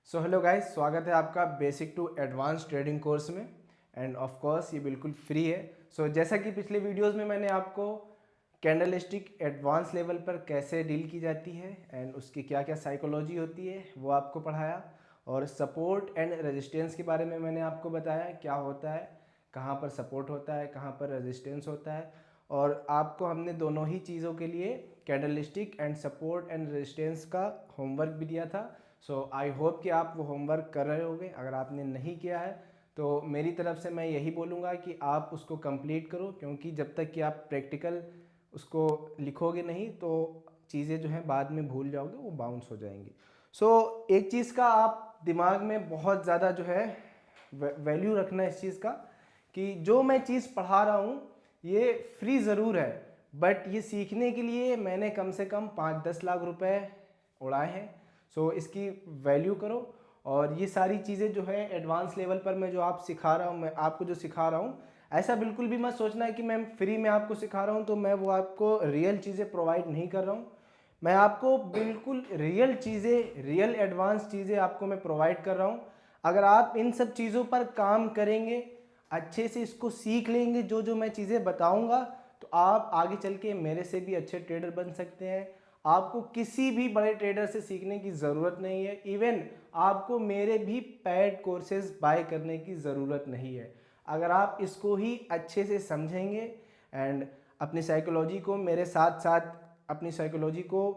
So hello guys, स्वागत है आपका basic to advance trading course में। एंड ऑफ कोर्स ये बिल्कुल फ्री है। जैसा कि पिछले वीडियोस में मैंने आपको कैंडलस्टिक एडवांस लेवल पर कैसे डील की जाती है एंड उसकी क्या क्या साइकोलॉजी होती है वो आपको पढ़ाया, और सपोर्ट एंड रेजिस्टेंस के बारे में मैंने आपको बताया क्या होता है, कहाँ पर सपोर्ट होता है, कहाँ पर रेजिस्टेंस होता है। और आपको हमने दोनों ही चीज़ों के लिए candlestick and support and resistance का होमवर्क भी दिया था। आई होप कि आप वो होमवर्क कर रहे होंगे। अगर आपने नहीं किया है तो मेरी तरफ से मैं यही बोलूँगा कि आप उसको कंप्लीट करो, क्योंकि जब तक कि आप प्रैक्टिकल उसको लिखोगे नहीं तो चीज़ें जो हैं बाद में भूल जाओगे, वो बाउंस हो जाएंगी। एक चीज़ का आप दिमाग में बहुत ज़्यादा जो है वैल्यू रखना इस चीज़ का, कि जो मैं चीज़ पढ़ा रहा हूँ ये फ्री ज़रूर है, बट ये सीखने के लिए मैंने कम से कम 5-10 लाख रुपए उड़ाए हैं। इसकी वैल्यू करो। और ये सारी चीज़ें जो है एडवांस लेवल पर मैं जो आप सिखा रहा हूँ, मैं आपको जो सिखा रहा हूँ, ऐसा बिल्कुल भी मत सोचना है कि मैं फ्री में आपको सिखा रहा हूँ तो मैं वो आपको रियल चीज़ें प्रोवाइड नहीं कर रहा हूँ। मैं आपको बिल्कुल रियल चीज़ें, रियल एडवांस चीज़ें आपको मैं प्रोवाइड कर रहा हूँ। अगर आप इन सब चीज़ों पर काम करेंगे, अच्छे से इसको सीख लेंगे, जो जो मैं चीज़ें बताऊँगा, तो आप आगे चल के मेरे से भी अच्छे ट्रेडर बन सकते हैं। आपको किसी भी बड़े ट्रेडर से सीखने की ज़रूरत नहीं है। इवन आपको मेरे भी पेड कोर्सेज बाय करने की ज़रूरत नहीं है। अगर आप इसको ही अच्छे से समझेंगे एंड अपनी साइकोलॉजी को मेरे साथ साथ अपनी साइकोलॉजी को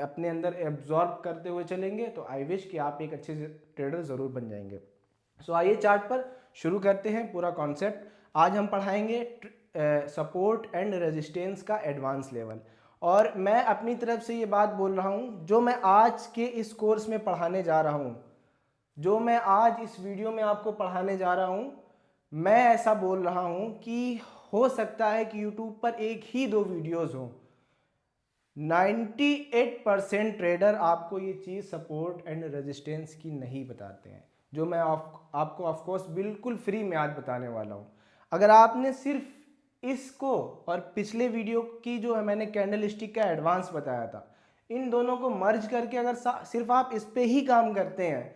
अपने अंदर एब्जॉर्ब करते हुए चलेंगे, तो आई विश कि आप एक अच्छे ट्रेडर ज़रूर बन जाएंगे। आइए चार्ट पर शुरू करते हैं पूरा कॉन्सेप्ट। आज हम पढ़ाएंगे सपोर्ट एंड रेजिस्टेंस का एडवांस लेवल। और मैं अपनी तरफ से ये बात बोल रहा हूँ, जो मैं आज के इस कोर्स में पढ़ाने जा रहा हूँ, जो मैं आज इस वीडियो में आपको पढ़ाने जा रहा हूँ, मैं ऐसा बोल रहा हूँ कि हो सकता है कि यूट्यूब पर एक ही दो वीडियोस हों। 98% ट्रेडर आपको ये चीज़ सपोर्ट एंड रेजिस्टेंस की नहीं बताते हैं, जो मैं आपको ऑफकोर्स बिल्कुल फ्री में आज बताने वाला हूँ। अगर आपने सिर्फ इसको और पिछले वीडियो की जो है मैंने कैंडल स्टिक का एडवांस बताया था, इन दोनों को मर्ज करके अगर सिर्फ आप इस पे ही काम करते हैं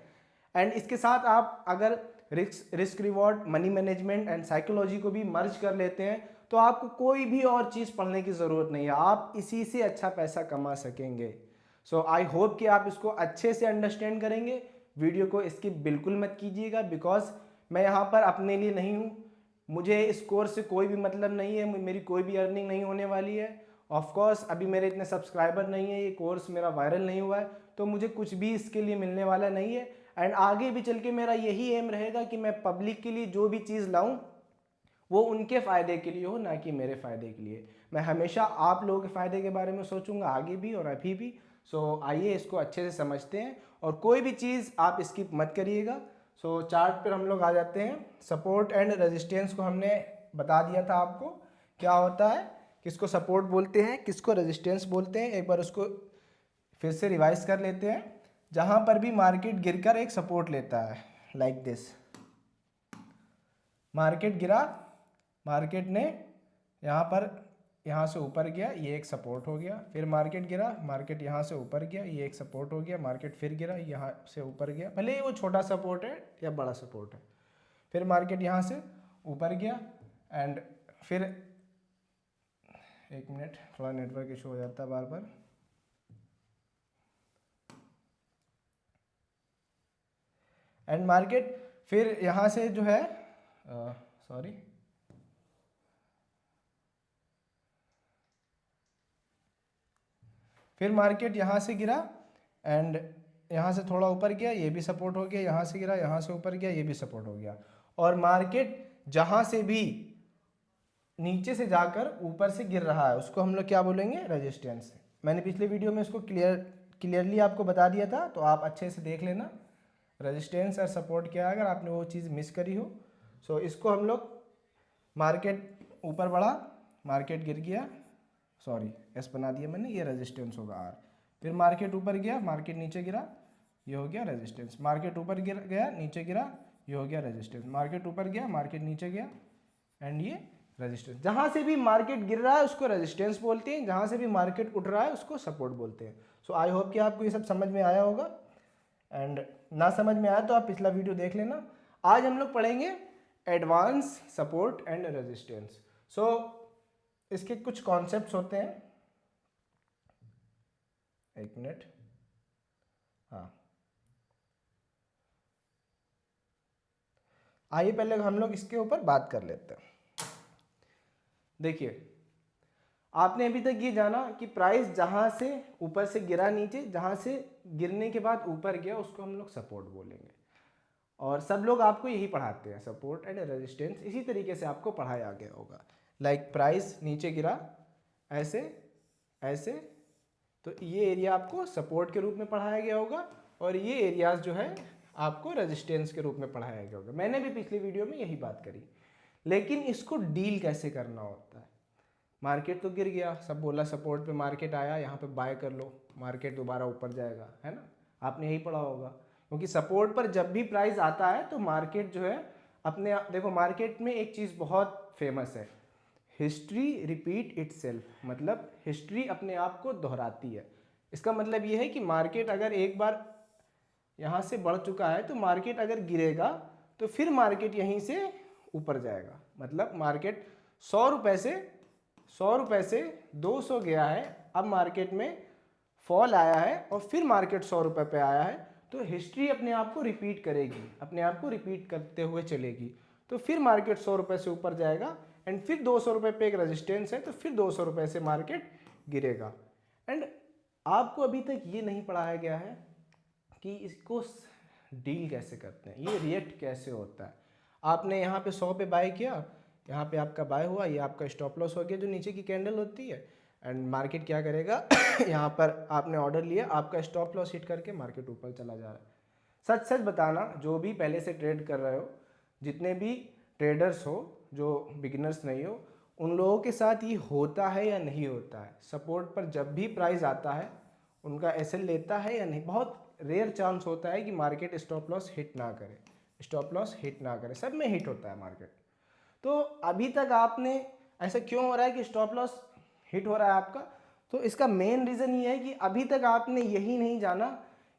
एंड इसके साथ आप अगर risk reward, money management and psychology को भी मर्ज कर लेते हैं, तो आपको कोई भी और चीज़ पढ़ने की ज़रूरत नहीं है। आप इसी से अच्छा पैसा कमा सकेंगे। आई होप कि आप इसको अच्छे से अंडरस्टैंड करेंगे। वीडियो को स्किप बिल्कुल मत कीजिएगा, बिकॉज मैं यहाँ पर अपने लिए नहीं हूँ। मुझे इस कोर्स से कोई भी मतलब नहीं है, मेरी कोई भी अर्निंग नहीं होने वाली है। ऑफ कोर्स अभी मेरे इतने सब्सक्राइबर नहीं है, ये कोर्स मेरा वायरल नहीं हुआ है, तो मुझे कुछ भी इसके लिए मिलने वाला नहीं है। एंड आगे भी चल के मेरा यही एम रहेगा कि मैं पब्लिक के लिए जो भी चीज़ लाऊं वो उनके फ़ायदे के लिए हो, ना कि मेरे फ़ायदे के लिए। मैं हमेशा आप लोगों के फ़ायदे के बारे में सोचूंगा, आगे भी और अभी भी। आइए इसको अच्छे से समझते हैं, और कोई भी चीज़ आप स्किप मत करिएगा। चार्ट पर हम लोग आ जाते हैं। सपोर्ट एंड रेजिस्टेंस को हमने बता दिया था आपको क्या होता है, किसको सपोर्ट बोलते हैं, किसको रेजिस्टेंस बोलते हैं। एक बार उसको फिर से रिवाइज कर लेते हैं। जहाँ पर भी मार्केट गिरकर एक सपोर्ट लेता है, लाइक दिस, मार्केट गिरा, मार्केट ने यहाँ पर, यहाँ से ऊपर गया, ये एक सपोर्ट हो गया। फिर मार्केट गिरा, मार्केट यहाँ से ऊपर गया, ये एक सपोर्ट हो गया। मार्केट फिर गिरा, यहाँ से ऊपर गया, भले ही वो छोटा सपोर्ट है या बड़ा सपोर्ट है। फिर मार्केट यहाँ से ऊपर गया एंड फिर, एक मिनट, थोड़ा नेटवर्क इशू हो जाता है बार बार। एंड मार्केट फिर यहाँ से जो है, सॉरी, फिर मार्केट यहाँ से गिरा एंड यहाँ से थोड़ा ऊपर गया, ये भी सपोर्ट हो गया। यहाँ से गिरा, यहाँ से ऊपर गया, ये भी सपोर्ट हो गया। और मार्केट जहाँ से भी नीचे से जाकर ऊपर से गिर रहा है उसको हम लोग क्या बोलेंगे, रेजिस्टेंस। मैंने पिछले वीडियो में इसको क्लियरली आपको बता दिया था, तो आप अच्छे से देख लेना रेजिस्टेंस और सपोर्ट क्या है, अगर आपने वो चीज़ मिस करी हो। इसको हम लोग, मार्केट ऊपर बढ़ा, मार्केट गिर गया, सॉरी एस बना दिया मैंने, ये रेजिस्टेंस होगा आर। फिर मार्केट ऊपर गया, मार्केट नीचे गिरा, ये हो गया रेजिस्टेंस। मार्केट ऊपर गिर गया, नीचे गिरा, ये हो गया रेजिस्टेंस। मार्केट ऊपर गया, मार्केट नीचे गया एंड ये रेजिस्टेंस। जहाँ से भी मार्केट गिर रहा है उसको रेजिस्टेंस बोलते हैं, जहाँ से भी मार्केट उठ रहा है उसको सपोर्ट बोलते हैं। आई होप कि आपको ये सब समझ में आया होगा। एंड ना समझ में आया तो आप पिछला वीडियो देख लेना। आज हम लोग पढ़ेंगे एडवांस सपोर्ट एंड रेजिस्टेंस। सो इसके कुछ कॉन्सेप्ट्स होते हैं, एक मिनट, हाँ आइए पहले हम लोग इसके ऊपर बात कर लेते हैं। देखिए, आपने अभी तक ये जाना कि प्राइस जहाँ से ऊपर से गिरा नीचे, जहाँ से गिरने के बाद ऊपर गया उसको हम लोग सपोर्ट बोलेंगे, और सब लोग आपको यही पढ़ाते हैं, सपोर्ट एंड रेजिस्टेंस इसी तरीके से आपको पढ़ाया गया होगा। लाइक प्राइस नीचे गिरा ऐसे ऐसे, तो ये एरिया आपको सपोर्ट के रूप में पढ़ाया गया होगा, और ये एरियाज जो है आपको रेजिस्टेंस के रूप में पढ़ाया गया होगा। मैंने भी पिछली वीडियो में यही बात करी। लेकिन इसको डील कैसे करना होता है? मार्केट तो गिर गया, सब बोला सपोर्ट पे मार्केट आया, यहाँ पे बाय कर लो, मार्केट दोबारा ऊपर जाएगा, है ना, आपने यही पढ़ा होगा। क्योंकि सपोर्ट पर जब भी प्राइस आता है तो मार्केट जो है अपने देखो, मार्केट में एक चीज़ बहुत फेमस है, हिस्ट्री रिपीट इटसेल्फ, मतलब हिस्ट्री अपने आप को दोहराती है। इसका मतलब ये है कि मार्केट अगर एक बार यहाँ से बढ़ चुका है तो मार्केट अगर गिरेगा तो फिर मार्केट यहीं से ऊपर जाएगा। मतलब मार्केट 100 रुपये से 200 गया है, अब मार्केट में फॉल आया है और फिर मार्केट 100 रुपये पे आया है, तो हिस्ट्री अपने आप को रिपीट करेगी, अपने आप को रिपीट करते हुए चलेगी। तो फिर मार्केट 100 रुपये से ऊपर जाएगा एंड फिर 200 रुपये पे एक रेजिस्टेंस है, तो फिर 200 रुपये से मार्केट गिरेगा। एंड आपको अभी तक ये नहीं पढ़ाया गया है कि इसको डील कैसे करते हैं, ये रिएक्ट कैसे होता है। आपने यहाँ पे 100 पे बाय किया, यहाँ पे आपका बाय हुआ, ये आपका स्टॉप लॉस हो गया जो नीचे की कैंडल होती है, एंड मार्केट क्या करेगा यहाँ पर आपने ऑर्डर लिया, आपका स्टॉप लॉस हिट करके मार्केट ऊपर चला जा रहा है। सच सच बताना, जो भी पहले से ट्रेड कर रहे हो, जितने भी ट्रेडर्स हो, जो बिगिनर्स नहीं हो, उन लोगों के साथ ये होता है या नहीं होता है? सपोर्ट पर जब भी प्राइस आता है उनका एसएल लेता है या नहीं? बहुत रेयर चांस होता है कि मार्केट स्टॉप लॉस हिट ना करे, स्टॉप लॉस हिट ना करे, सब में हिट होता है मार्केट। तो अभी तक आपने ऐसा क्यों हो रहा है कि स्टॉप लॉस हिट हो रहा है आपका? तो इसका मेन रीज़न ये है कि अभी तक आपने यही नहीं जाना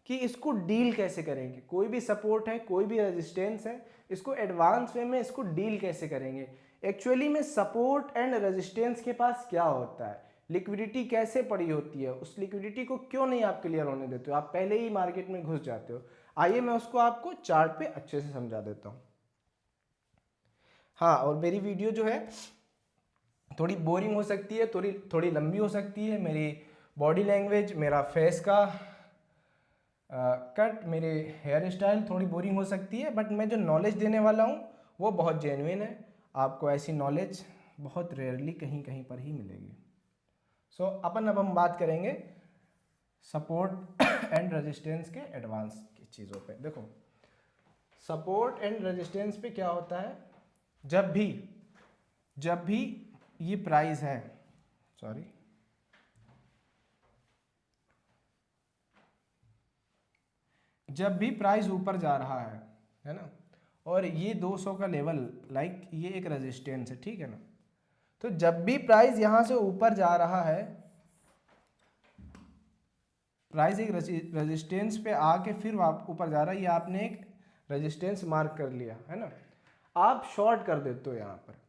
कि इसको डील कैसे करेंगे। कोई भी सपोर्ट है, कोई भी रेजिस्टेंस है, इसको एडवांस वे में इसको डील कैसे करेंगे। एक्चुअली में सपोर्ट एंड रेजिस्टेंस के पास क्या होता है, लिक्विडिटी कैसे पड़ी होती है, उस लिक्विडिटी को क्यों नहीं आप क्लियर होने देते हो, आप पहले ही मार्केट में घुस जाते हो। आइए मैं उसको आपको चार्ट पे अच्छे से समझा देता हूँ। हाँ, और मेरी वीडियो जो है थोड़ी बोरिंग हो सकती है, थोड़ी लंबी हो सकती है। मेरी बॉडी लैंग्वेज, मेरा फेस का कट, मेरे हेयर स्टाइल थोड़ी बोरिंग हो सकती है, बट मैं जो नॉलेज देने वाला हूँ वो बहुत जेन्युइन है। आपको ऐसी नॉलेज बहुत रेयरली कहीं कहीं पर ही मिलेगी। सो अब हम बात करेंगे सपोर्ट एंड रेजिस्टेंस के एडवांस की चीज़ों पे। देखो, सपोर्ट एंड रेजिस्टेंस पे क्या होता है, जब भी ये प्राइस है, सॉरी, जब भी प्राइस ऊपर जा रहा है ना, और ये 200 का लेवल, लाइक ये एक रेजिस्टेंस है, ठीक है ना, तो जब भी प्राइस यहाँ से ऊपर जा रहा है, प्राइस एक रेजिस्टेंस पे आके फिर ऊपर जा रहा है, ये आपने एक रेजिस्टेंस मार्क कर लिया है ना, आप शॉर्ट कर देते हो यहाँ पर।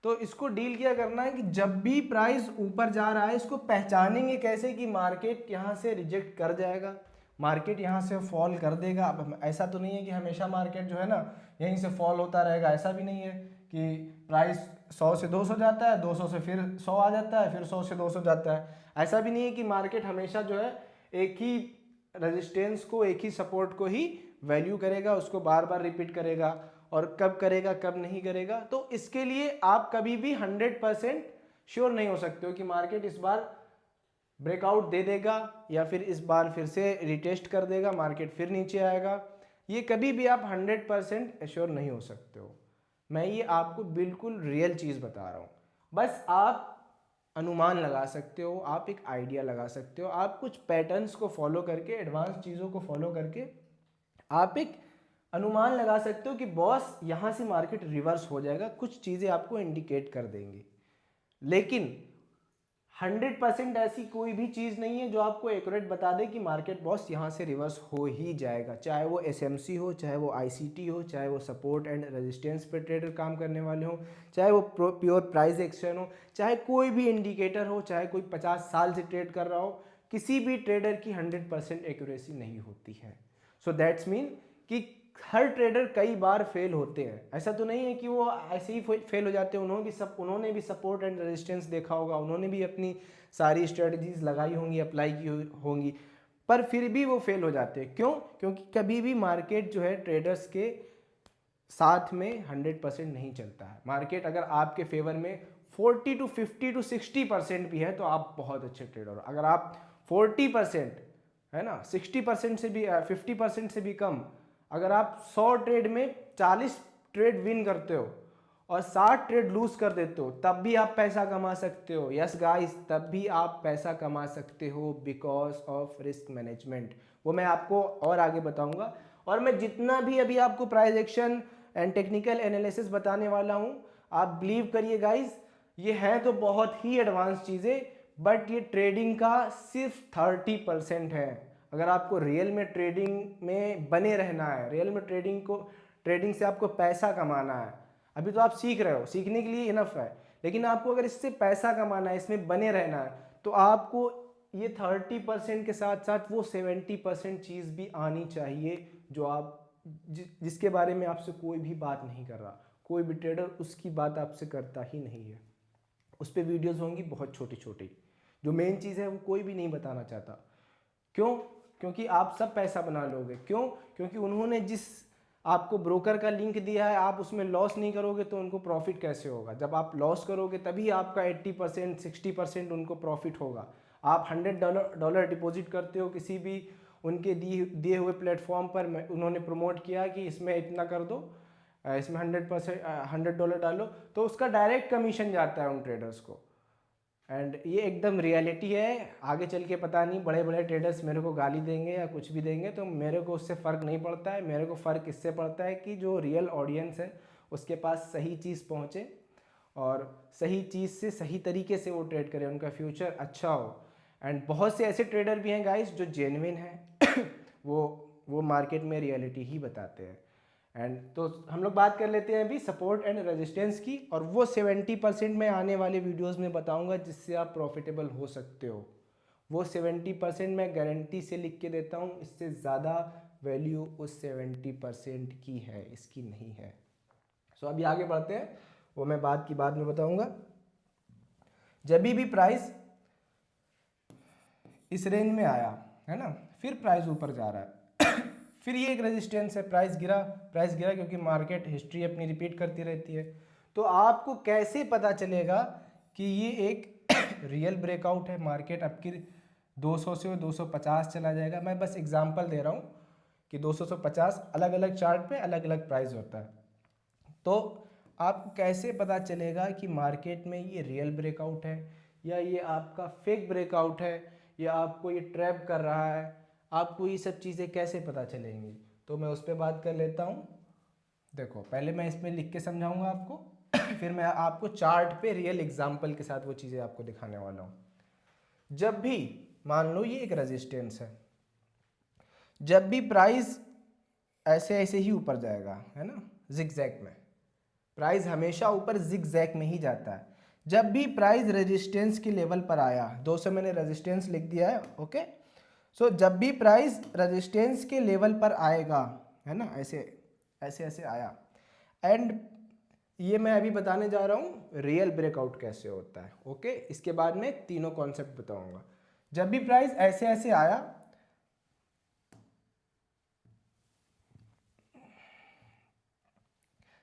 तो इसको डील क्या करना है कि जब भी प्राइस ऊपर जा रहा है, इसको पहचानेंगे कैसे कि मार्केट यहाँ से रिजेक्ट कर जाएगा, मार्केट यहाँ से फॉल कर देगा। अब ऐसा तो नहीं है कि हमेशा मार्केट जो है ना यहीं से फॉल होता रहेगा, ऐसा भी नहीं है कि प्राइस 100 से 200 जाता है, 200 से फिर 100 आ जाता है, फिर 100 से 200 जाता है। ऐसा भी नहीं है कि मार्केट हमेशा जो है एक ही रेजिस्टेंस को, एक ही सपोर्ट को ही वैल्यू करेगा, उसको बार बार रिपीट करेगा, और कब करेगा कब नहीं करेगा। तो इसके लिए आप कभी भी 100% श्योर नहीं हो सकते हो कि मार्केट इस बार ब्रेकआउट दे देगा या फिर इस बार फिर से रिटेस्ट कर देगा, मार्केट फिर नीचे आएगा। ये कभी भी आप 100% श्योर नहीं हो सकते हो। मैं ये आपको बिल्कुल रियल चीज़ बता रहा हूँ। बस आप अनुमान लगा सकते हो, आप एक आइडिया लगा सकते हो, आप कुछ पैटर्न्स को फॉलो करके, एडवांस चीज़ों को फॉलो करके आप एक अनुमान लगा सकते हो कि बॉस यहाँ से मार्केट रिवर्स हो जाएगा, कुछ चीज़ें आपको इंडिकेट कर देंगी। लेकिन 100% ऐसी कोई भी चीज़ नहीं है जो आपको एक्यूरेट बता दे कि मार्केट बॉस यहाँ से रिवर्स हो ही जाएगा, चाहे वो एसएमसी हो, चाहे वो आईसीटी हो, चाहे वो सपोर्ट एंड रेजिस्टेंस पे ट्रेडर काम करने वाले हो, चाहे वो प्योर प्राइस एक्शन हो, चाहे कोई भी इंडिकेटर हो, चाहे कोई 50 साल से ट्रेड कर रहा हो, किसी भी ट्रेडर की 100% एक्यूरेसी नहीं होती है। सो दैट्स मीन कि हर ट्रेडर कई बार फेल होते हैं, ऐसा तो नहीं है कि वो ऐसे ही फेल हो जाते हैं। उन्होंने भी सपोर्ट एंड रेजिस्टेंस देखा होगा, उन्होंने भी अपनी सारी स्ट्रेटजीज लगाई होंगी, अप्लाई की होंगी, पर फिर भी वो फेल हो जाते हैं। क्यों? क्योंकि कभी भी मार्केट जो है ट्रेडर्स के साथ में 100% नहीं चलता है। मार्केट अगर आपके फेवर में 40 to 50 to 60% भी है तो आप बहुत अच्छे ट्रेडर हो। अगर आप 40% है ना, 60% से भी 50% से भी कम, अगर आप 100 ट्रेड में 40 ट्रेड विन करते हो और 60 ट्रेड लूज कर देते हो, तब भी आप पैसा कमा सकते हो। यस गाइस, तब भी आप पैसा कमा सकते हो बिकॉज ऑफ रिस्क मैनेजमेंट। वो मैं आपको और आगे बताऊंगा। और मैं जितना भी अभी आपको price action and technical analysis बताने वाला हूं, आप बिलीव करिए गाइस, ये है तो बहुत ही एडवांस चीज़ें, बट ये ट्रेडिंग का सिर्फ 30% है। अगर आपको रियल में ट्रेडिंग में बने रहना है, रियल में ट्रेडिंग से आपको पैसा कमाना है, अभी तो आप सीख रहे हो, सीखने के लिए इनफ है, लेकिन आपको अगर इससे पैसा कमाना है, इसमें बने रहना है, तो आपको ये 30% के साथ साथ वो 70% चीज़ भी आनी चाहिए जो आप जिसके बारे में आपसे कोई भी बात नहीं कर रहा, कोई भी ट्रेडर उसकी बात आपसे करता ही नहीं है। उस पर वीडियोज़ होंगी बहुत छोटी छोटी, जो मेन चीज़ है वो कोई भी नहीं बताना चाहता। क्यों? क्योंकि आप सब पैसा बना लोगे। क्यों? क्योंकि उन्होंने जिस आपको ब्रोकर का लिंक दिया है, आप उसमें लॉस नहीं करोगे तो उनको प्रॉफिट कैसे होगा? जब आप लॉस करोगे तभी आपका 80% 60% उनको प्रॉफिट होगा। आप $100 डिपॉजिट करते हो किसी भी उनके दिए हुए प्लेटफॉर्म पर, उन्होंने प्रमोट किया कि इसमें इतना कर दो, इसमें 100% $100 डालो, तो उसका डायरेक्ट कमीशन जाता है उन ट्रेडर्स को। एंड ये एकदम रियलिटी है। आगे चल के पता नहीं बड़े बड़े ट्रेडर्स मेरे को गाली देंगे या कुछ भी देंगे, तो मेरे को उससे फ़र्क नहीं पड़ता है। मेरे को फ़र्क इससे पड़ता है कि जो रियल ऑडियंस है उसके पास सही चीज़ पहुँचे और सही चीज़ से सही तरीके से वो ट्रेड करे, उनका फ्यूचर अच्छा हो। एंड बहुत से ऐसे ट्रेडर भी हैं गाइस जो जेन्युइन हैं वो मार्केट में रियलिटी ही बताते हैं। एंड तो हम लोग बात कर लेते हैं अभी सपोर्ट एंड रेजिस्टेंस की, और वो 70% में आने वाले वीडियोस में बताऊंगा जिससे आप प्रॉफिटेबल हो सकते हो। वो 70% मैं गारंटी से लिख के देता हूँ, इससे ज़्यादा वैल्यू उस 70% की है, इसकी नहीं है। सो अभी आगे बढ़ते हैं, वो मैं बाद में बताऊंगा। जब भी प्राइस इस रेंज में आया है ना, फिर प्राइस ऊपर जा रहा है फिर ये एक रेजिस्टेंस है, प्राइस गिरा क्योंकि मार्केट हिस्ट्री अपनी रिपीट करती रहती है। तो आपको कैसे पता चलेगा कि ये एक रियल ब्रेकआउट है? मार्केट आपकी 200 से 250 चला जाएगा। मैं बस एग्जांपल दे रहा हूँ कि 200 से 50 अलग अलग चार्ट पे अलग अलग प्राइस होता है। तो आपको कैसे पता चलेगा कि मार्केट में ये रियल ब्रेकआउट है या ये आपका फेक ब्रेकआउट है या आपको ये ट्रैप कर रहा है? आपको ये सब चीज़ें कैसे पता चलेंगी? तो मैं उस पर बात कर लेता हूँ। देखो, पहले मैं इसमें लिख के समझाऊंगा आपको फिर मैं आपको चार्ट पे रियल एग्जांपल के साथ वो चीज़ें आपको दिखाने वाला हूँ। जब भी मान लो ये एक रेजिस्टेंस है, जब भी प्राइस ऐसे ऐसे ही ऊपर जाएगा, है ना, जिगजैग में, प्राइस हमेशा ऊपर जिगजैग में ही जाता है। जब भी प्राइस रेजिस्टेंस के लेवल पर आया, 200 मैंने रेजिस्टेंस लिख दिया है, ओके। सो जब भी प्राइस रेजिस्टेंस के लेवल पर आएगा, है ना, ऐसे ऐसे ऐसे आया, एंड ये मैं अभी बताने जा रहा हूँ रियल ब्रेकआउट कैसे होता है, ओके। इसके बाद में तीनों कॉन्सेप्ट बताऊंगा। जब भी प्राइस ऐसे ऐसे आया,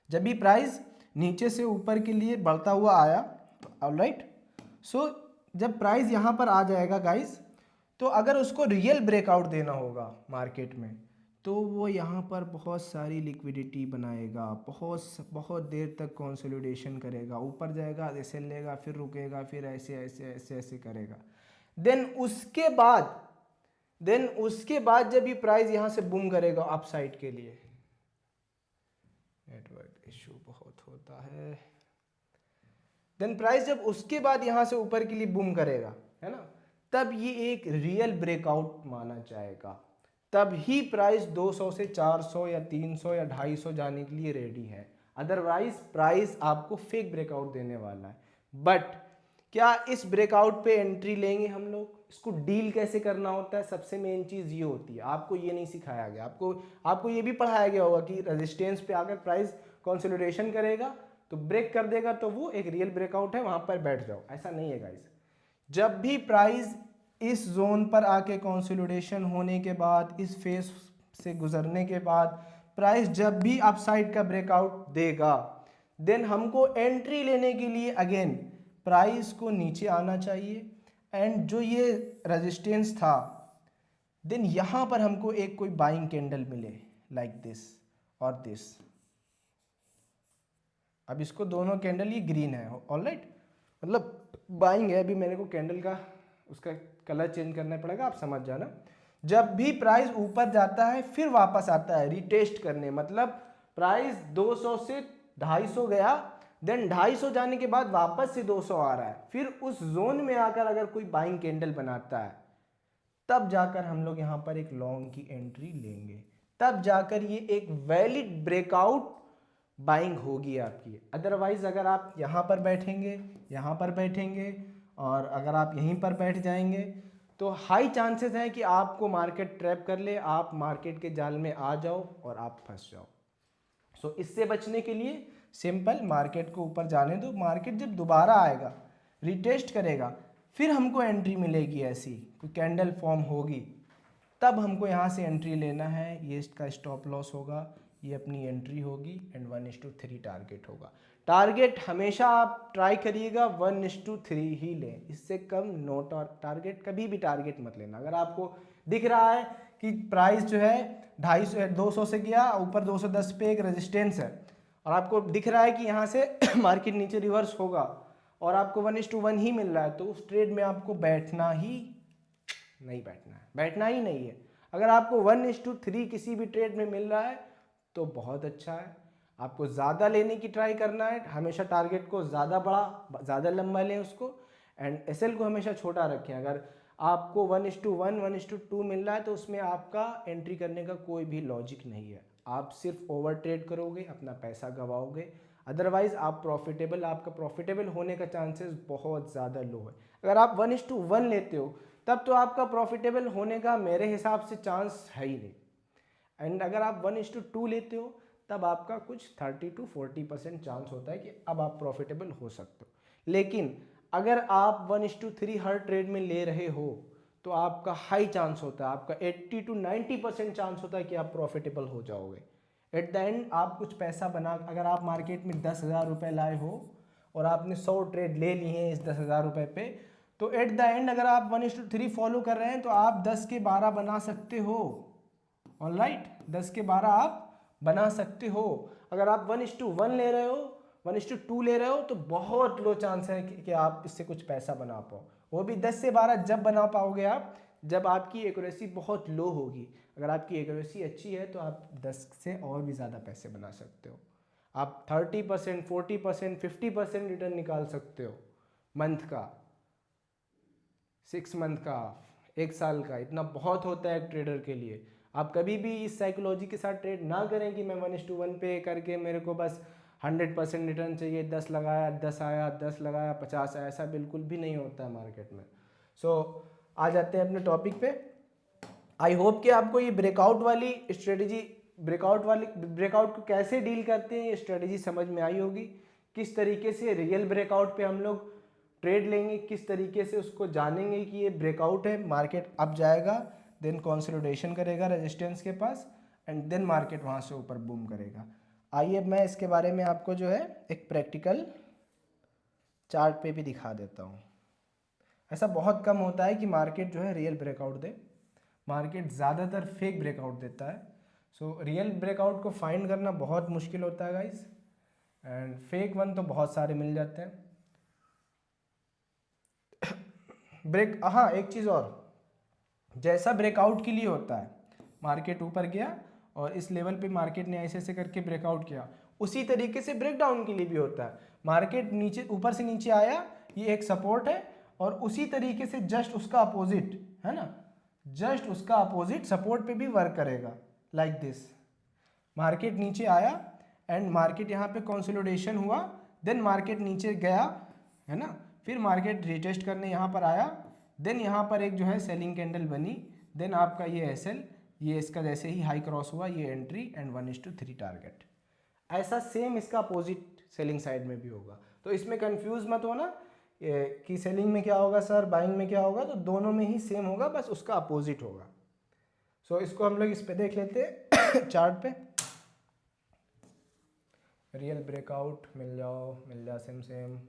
जब भी प्राइस नीचे से ऊपर के लिए बढ़ता हुआ आया, ऑलराइट। सो जब प्राइस यहाँ पर आ जाएगा गाइस, तो अगर उसको रियल ब्रेकआउट देना होगा मार्केट में, तो वो यहाँ पर बहुत सारी लिक्विडिटी बनाएगा, बहुत देर तक कंसोलिडेशन करेगा, ऊपर जाएगा, ऐसे लेगा, फिर रुकेगा, फिर ऐसे ऐसे ऐसे ऐसे करेगा। देन उसके बाद जब ये प्राइस यहाँ से बूम करेगा अपसाइड के लिए, नेटवर्क इशू बहुत होता है, देन प्राइस जब उसके बाद यहाँ से ऊपर के लिए बूम करेगा, है ना, तब ये एक रियल ब्रेकआउट माना जाएगा, तब ही प्राइस 200 से 400 या 300 या 250 जाने के लिए रेडी है। अदरवाइज प्राइस आपको फेक ब्रेकआउट देने वाला है। बट क्या इस ब्रेकआउट पे एंट्री लेंगे हम लोग? इसको डील कैसे करना होता है, सबसे मेन चीज़ ये होती है। आपको ये नहीं सिखाया गया, आपको ये भी पढ़ाया गया होगा कि रेजिस्टेंस पे आकर प्राइस कंसोलिडेशन करेगा तो ब्रेक कर देगा तो वो एक रियल ब्रेकआउट है, वहाँ पर बैठ जाओ। ऐसा नहीं है गाइस। जब भी प्राइस इस जोन पर आके कंसोलिडेशन होने के बाद, इस फेज से गुजरने के बाद प्राइस जब भी अपसाइड का ब्रेकआउट देगा, देन हमको एंट्री लेने के लिए अगेन प्राइस को नीचे आना चाहिए, एंड जो ये रेजिस्टेंस था देन यहाँ पर हमको एक कोई बाइंग कैंडल मिले लाइक दिस और दिस। अब इसको दोनों कैंडल ये ग्रीन है, ऑलराइट, मतलब बाइंग है। अभी मेरे को कैंडल का उसका कलर चेंज करना पड़ेगा, आप समझ जाना। जब भी प्राइस ऊपर जाता है फिर वापस आता है रिटेस्ट करने, मतलब प्राइस 200 से 250 गया, देन 250 जाने के बाद वापस से 200 आ रहा है, फिर उस जोन में आकर अगर कोई बाइंग कैंडल बनाता है तब जाकर हम लोग यहाँ पर एक लॉन्ग की एंट्री लेंगे, तब जाकर ये एक वैलिड ब्रेकआउट बाइंग होगी आपकी। अदरवाइज अगर आप यहाँ पर बैठेंगे और अगर आप यहीं पर बैठ जाएंगे तो हाई चांसेस हैं कि आपको मार्केट ट्रैप कर ले, आप मार्केट के जाल में आ जाओ और आप फंस जाओ। सो इससे बचने के लिए सिंपल मार्केट को ऊपर जाने दो, मार्केट जब दोबारा आएगा रिटेस्ट करेगा फिर हमको एंट्री मिलेगी, ऐसी कोई कैंडल फॉर्म होगी तब हमको यहाँ से एंट्री लेना है। ये इसका स्टॉप लॉस होगा, ये अपनी एंट्री होगी एंड 1:3 टारगेट होगा। टारगेट हमेशा आप ट्राई करिएगा 1:3 ही लें, इससे कम नो टारगेट, कभी भी टारगेट मत लेना। अगर आपको दिख रहा है कि प्राइस जो है 250 200 से गया ऊपर 210 पे एक रेजिस्टेंस है और आपको दिख रहा है कि यहाँ से मार्केट नीचे रिवर्स होगा और आपको 1:1 ही मिल रहा है, तो उस ट्रेड में आपको बैठना ही नहीं है। अगर आपको 1:3 किसी भी ट्रेड में मिल रहा है तो बहुत अच्छा है, आपको ज़्यादा लेने की ट्राई करना है। हमेशा टारगेट को ज़्यादा लंबा लें उसको, एंड एसएल को हमेशा छोटा रखें। अगर आपको 1:1 1:2 मिल रहा है तो उसमें आपका एंट्री करने का कोई भी लॉजिक नहीं है, आप सिर्फ ओवर ट्रेड करोगे, अपना पैसा गवाओगे। अदरवाइज आपका प्रॉफिटेबल होने का चांसेस बहुत ज़्यादा लो है। अगर आप 1:1 लेते हो तब तो आपका प्रॉफिटेबल होने का मेरे हिसाब से चांस है ही नहीं, एंड अगर आप 1:2 लेते हो तब आपका कुछ 30 to 40% चांस होता है कि अब आप प्रॉफिटेबल हो सकते हो। लेकिन अगर आप 1:3 हर ट्रेड में ले रहे हो तो आपका हाई चांस होता है, आपका 80 to 90% चांस होता है कि आप प्रॉफिटेबल हो जाओगे। एट द एंड आप कुछ पैसा बना, अगर आप मार्केट में 10,000 रुपये लाए हो और आपने 100 ट्रेड ले लिए हैं इस 10,000 रुपये पे, तो एट द एंड अगर आप 1:3 फॉलो कर रहे हैं तो आप 10 के 12 बना सकते हो। ऑलराइट, 10 के 12 आप बना सकते हो। अगर आप 1:1 ले रहे हो, 1:2 ले रहे हो तो बहुत लो चांस है कि आप इससे कुछ पैसा बना पाओ। वो भी 10 से 12 जब बना पाओगे आप, जब आपकी एक्यूरेसी बहुत लो होगी। अगर आपकी एक्यूरेसी अच्छी है तो आप 10 से और भी ज़्यादा पैसे बना सकते हो। आप 30%, 40%, 50% रिटर्न निकाल सकते हो मंथ का, 6 मंथ का, 1 साल का। इतना बहुत होता है एक ट्रेडर के लिए। आप कभी भी इस साइकोलॉजी के साथ ट्रेड ना करें कि मैं 1:1 पे करके मेरे को बस 100% रिटर्न चाहिए, 10 लगाया 10 आया, 10 लगाया 50 आया, ऐसा बिल्कुल भी नहीं होता है मार्केट में। सो आ जाते हैं अपने टॉपिक पे। आई होप कि आपको ये ब्रेकआउट वाली स्ट्रेटजी, ब्रेकआउट को कैसे डील करते हैं ये स्ट्रेटजी समझ में आई होगी। किस तरीके से रियल ब्रेकआउट पे हम लोग ट्रेड लेंगे, किस तरीके से उसको जानेंगे कि ये ब्रेकआउट है, मार्केट अप जाएगा, देन कंसोलिडेशन करेगा रेजिस्टेंस के पास, एंड देन मार्केट वहाँ से ऊपर बूम करेगा। आइए मैं इसके बारे में आपको जो है एक प्रैक्टिकल चार्ट पे भी दिखा देता हूँ। ऐसा बहुत कम होता है कि मार्केट जो है रियल ब्रेकआउट दे, मार्केट ज़्यादातर फेक ब्रेकआउट देता है। सो रियल ब्रेकआउट को फाइंड करना बहुत मुश्किल होता है गाइस, एंड फेक वन तो बहुत सारे मिल जाते हैं। हाँ एक चीज़ और, जैसा ब्रेकआउट के लिए होता है, मार्केट ऊपर गया और इस लेवल पे मार्केट ने ऐसे ऐसे करके ब्रेकआउट किया, उसी तरीके से ब्रेक डाउन के लिए भी होता है। मार्केट नीचे ऊपर से नीचे आया, ये एक सपोर्ट है, और उसी तरीके से जस्ट उसका अपोजिट है ना, जस्ट उसका अपोजिट सपोर्ट पे भी वर्क करेगा लाइक दिस। मार्केट नीचे आया एंड मार्केट यहाँ पे कंसोलिडेशन हुआ, देन मार्केट नीचे गया है ना, फिर मार्केट रिटेस्ट करने यहाँ पर आया, देन यहाँ पर एक जो है सेलिंग कैंडल बनी, देन आपका ये एसएल, ये इसका जैसे ही हाई क्रॉस हुआ ये एंट्री एंड 1:3 टारगेट। ऐसा सेम इसका अपोजिट सेलिंग साइड में भी होगा। तो इसमें कंफ्यूज मत होना कि सेलिंग में क्या होगा सर, बाइंग में क्या होगा, तो दोनों में ही सेम होगा, बस उसका अपोजिट होगा। सो इसको हम लोग इस पे देख लेते हैं चार्ट पे। रियल ब्रेकआउट मिल जा same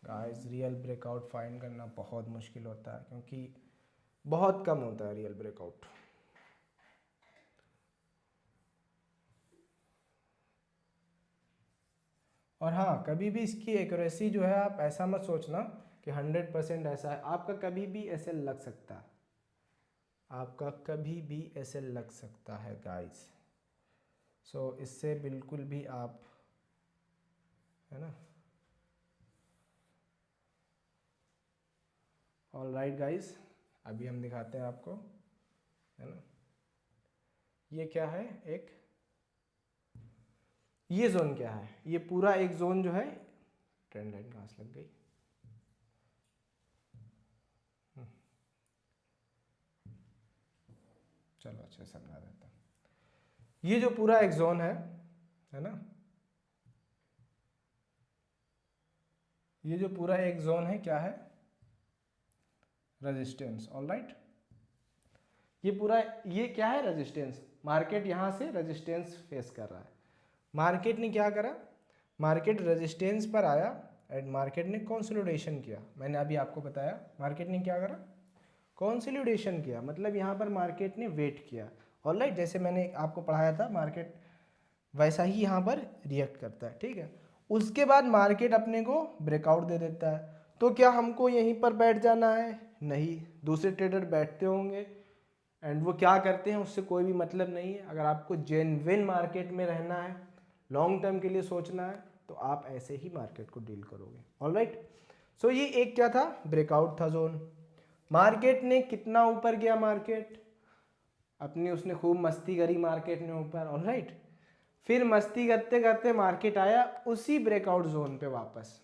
guys. Real breakout find करना बहुत मुश्किल होता है क्योंकि बहुत कम होता है रियल ब्रेकआउट। और हाँ, कभी भी इसकी एक्यूरेसी जो है, आप ऐसा मत सोचना कि 100% ऐसा है, आपका कभी भी ऐसे लग सकता है, आपका कभी भी ऐसे लग सकता है गाइस। सो इससे बिल्कुल भी आप, है ना। ऑल राइट गाइस, अभी हम दिखाते हैं आपको, है ना। ये क्या है, एक ये जोन क्या है, ये पूरा एक जोन जो है, ट्रेंड लाइन घास लग गई, चलो अच्छे से समझा देता हूँ। ये जो पूरा एक जोन है ना, ये जो पूरा एक जोन है क्या है, रेजिस्टेंस। ऑल राइट, ये पूरा, ये क्या है, रेजिस्टेंस। मार्केट यहाँ से रेजिस्टेंस फेस कर रहा है। मार्केट ने क्या करा, मार्केट रेजिस्टेंस पर आया एंड मार्केट ने कंसोलिडेशन किया। मैंने अभी आपको बताया मार्केट ने क्या करा, कंसोलिडेशन किया, मतलब यहाँ पर मार्केट ने वेट किया। ऑल राइट, जैसे मैंने आपको पढ़ाया था, मार्केट वैसा ही यहाँ पर रिएक्ट करता है, ठीक है। उसके बाद मार्केट अपने को ब्रेकआउट दे देता है, तो क्या हमको यहीं पर बैठ जाना है, नहीं, दूसरे ट्रेडर बैठते होंगे एंड वो क्या करते हैं उससे कोई भी मतलब नहीं है। अगर आपको जेन्युइन मार्केट में रहना है, लॉन्ग टर्म के लिए सोचना है, तो आप ऐसे ही मार्केट को डील करोगे। ऑलराइट, सो ये एक क्या था, ब्रेकआउट था जोन। मार्केट ने कितना ऊपर गया, मार्केट अपनी उसने खूब मस्ती करी मार्केट ने ऊपर। ऑलराइट, फिर मस्ती करते करते मार्केट आया उसी ब्रेकआउट जोन पे वापस।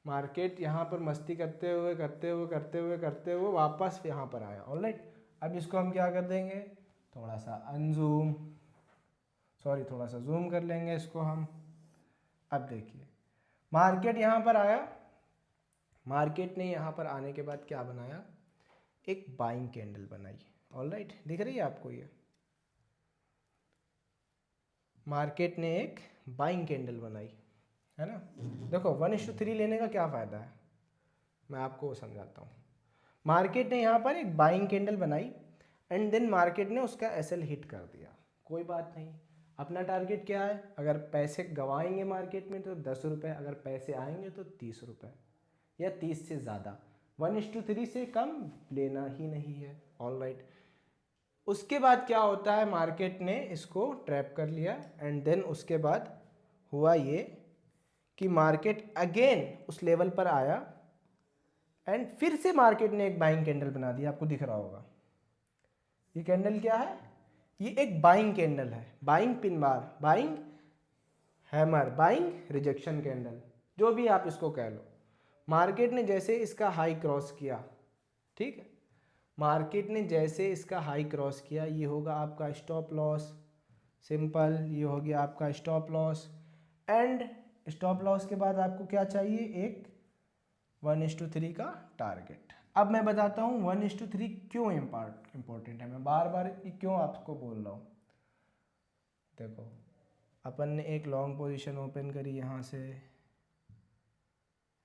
मार्केट यहाँ पर मस्ती करते हुए करते हुए करते हुए करते हुए वापस यहाँ पर आया। ऑलराइट, अब इसको हम क्या कर देंगे, थोड़ा सा अनजूम, सॉरी थोड़ा सा जूम कर लेंगे इसको हम। अब देखिए मार्केट यहाँ पर आया, मार्केट ने यहाँ पर आने के बाद क्या बनाया, एक बाइंग कैंडल बनाई। ऑलराइट, दिख रही है आपको ये, मार्केट ने एक बाइंग कैंडल बनाई, है ना। देखो 1:3 लेने का क्या फ़ायदा है, मैं आपको समझाता हूँ। मार्केट ने यहाँ पर एक बाइंग कैंडल बनाई एंड देन मार्केट ने उसका एसएल हिट कर दिया, कोई बात नहीं। अपना टारगेट क्या है, अगर पैसे गवाएंगे मार्केट में तो 10 रुपये, अगर पैसे आएंगे तो 30 रुपये या 30 से ज़्यादा, 1:3 से कम लेना ही नहीं है। ऑलराइट, उसके बाद क्या होता है, मार्केट ने इसको ट्रैप कर लिया एंड देन उसके बाद हुआ ये कि मार्केट अगेन उस लेवल पर आया एंड फिर से मार्केट ने एक बाइंग कैंडल बना दिया। आपको दिख रहा होगा ये कैंडल क्या है, ये एक बाइंग कैंडल है, buying pin bar, buying hammer, buying rejection candle, जो भी आप इसको कह लो। मार्केट ने जैसे इसका हाई क्रॉस किया, ठीक है, मार्केट ने जैसे इसका हाई क्रॉस किया, ये होगा आपका स्टॉप लॉस, सिंपल, ये हो गया आपका stop loss. And stop loss के बाद आपको क्या चाहिए, एक 1:3 का टारगेट। अब मैं बताता हूँ 1:3 क्यों इम्पोर्टेंट है, मैं बार बार क्यों आपको बोल रहा हूँ। देखो अपन ने एक लॉन्ग पोजीशन ओपन करी यहाँ से,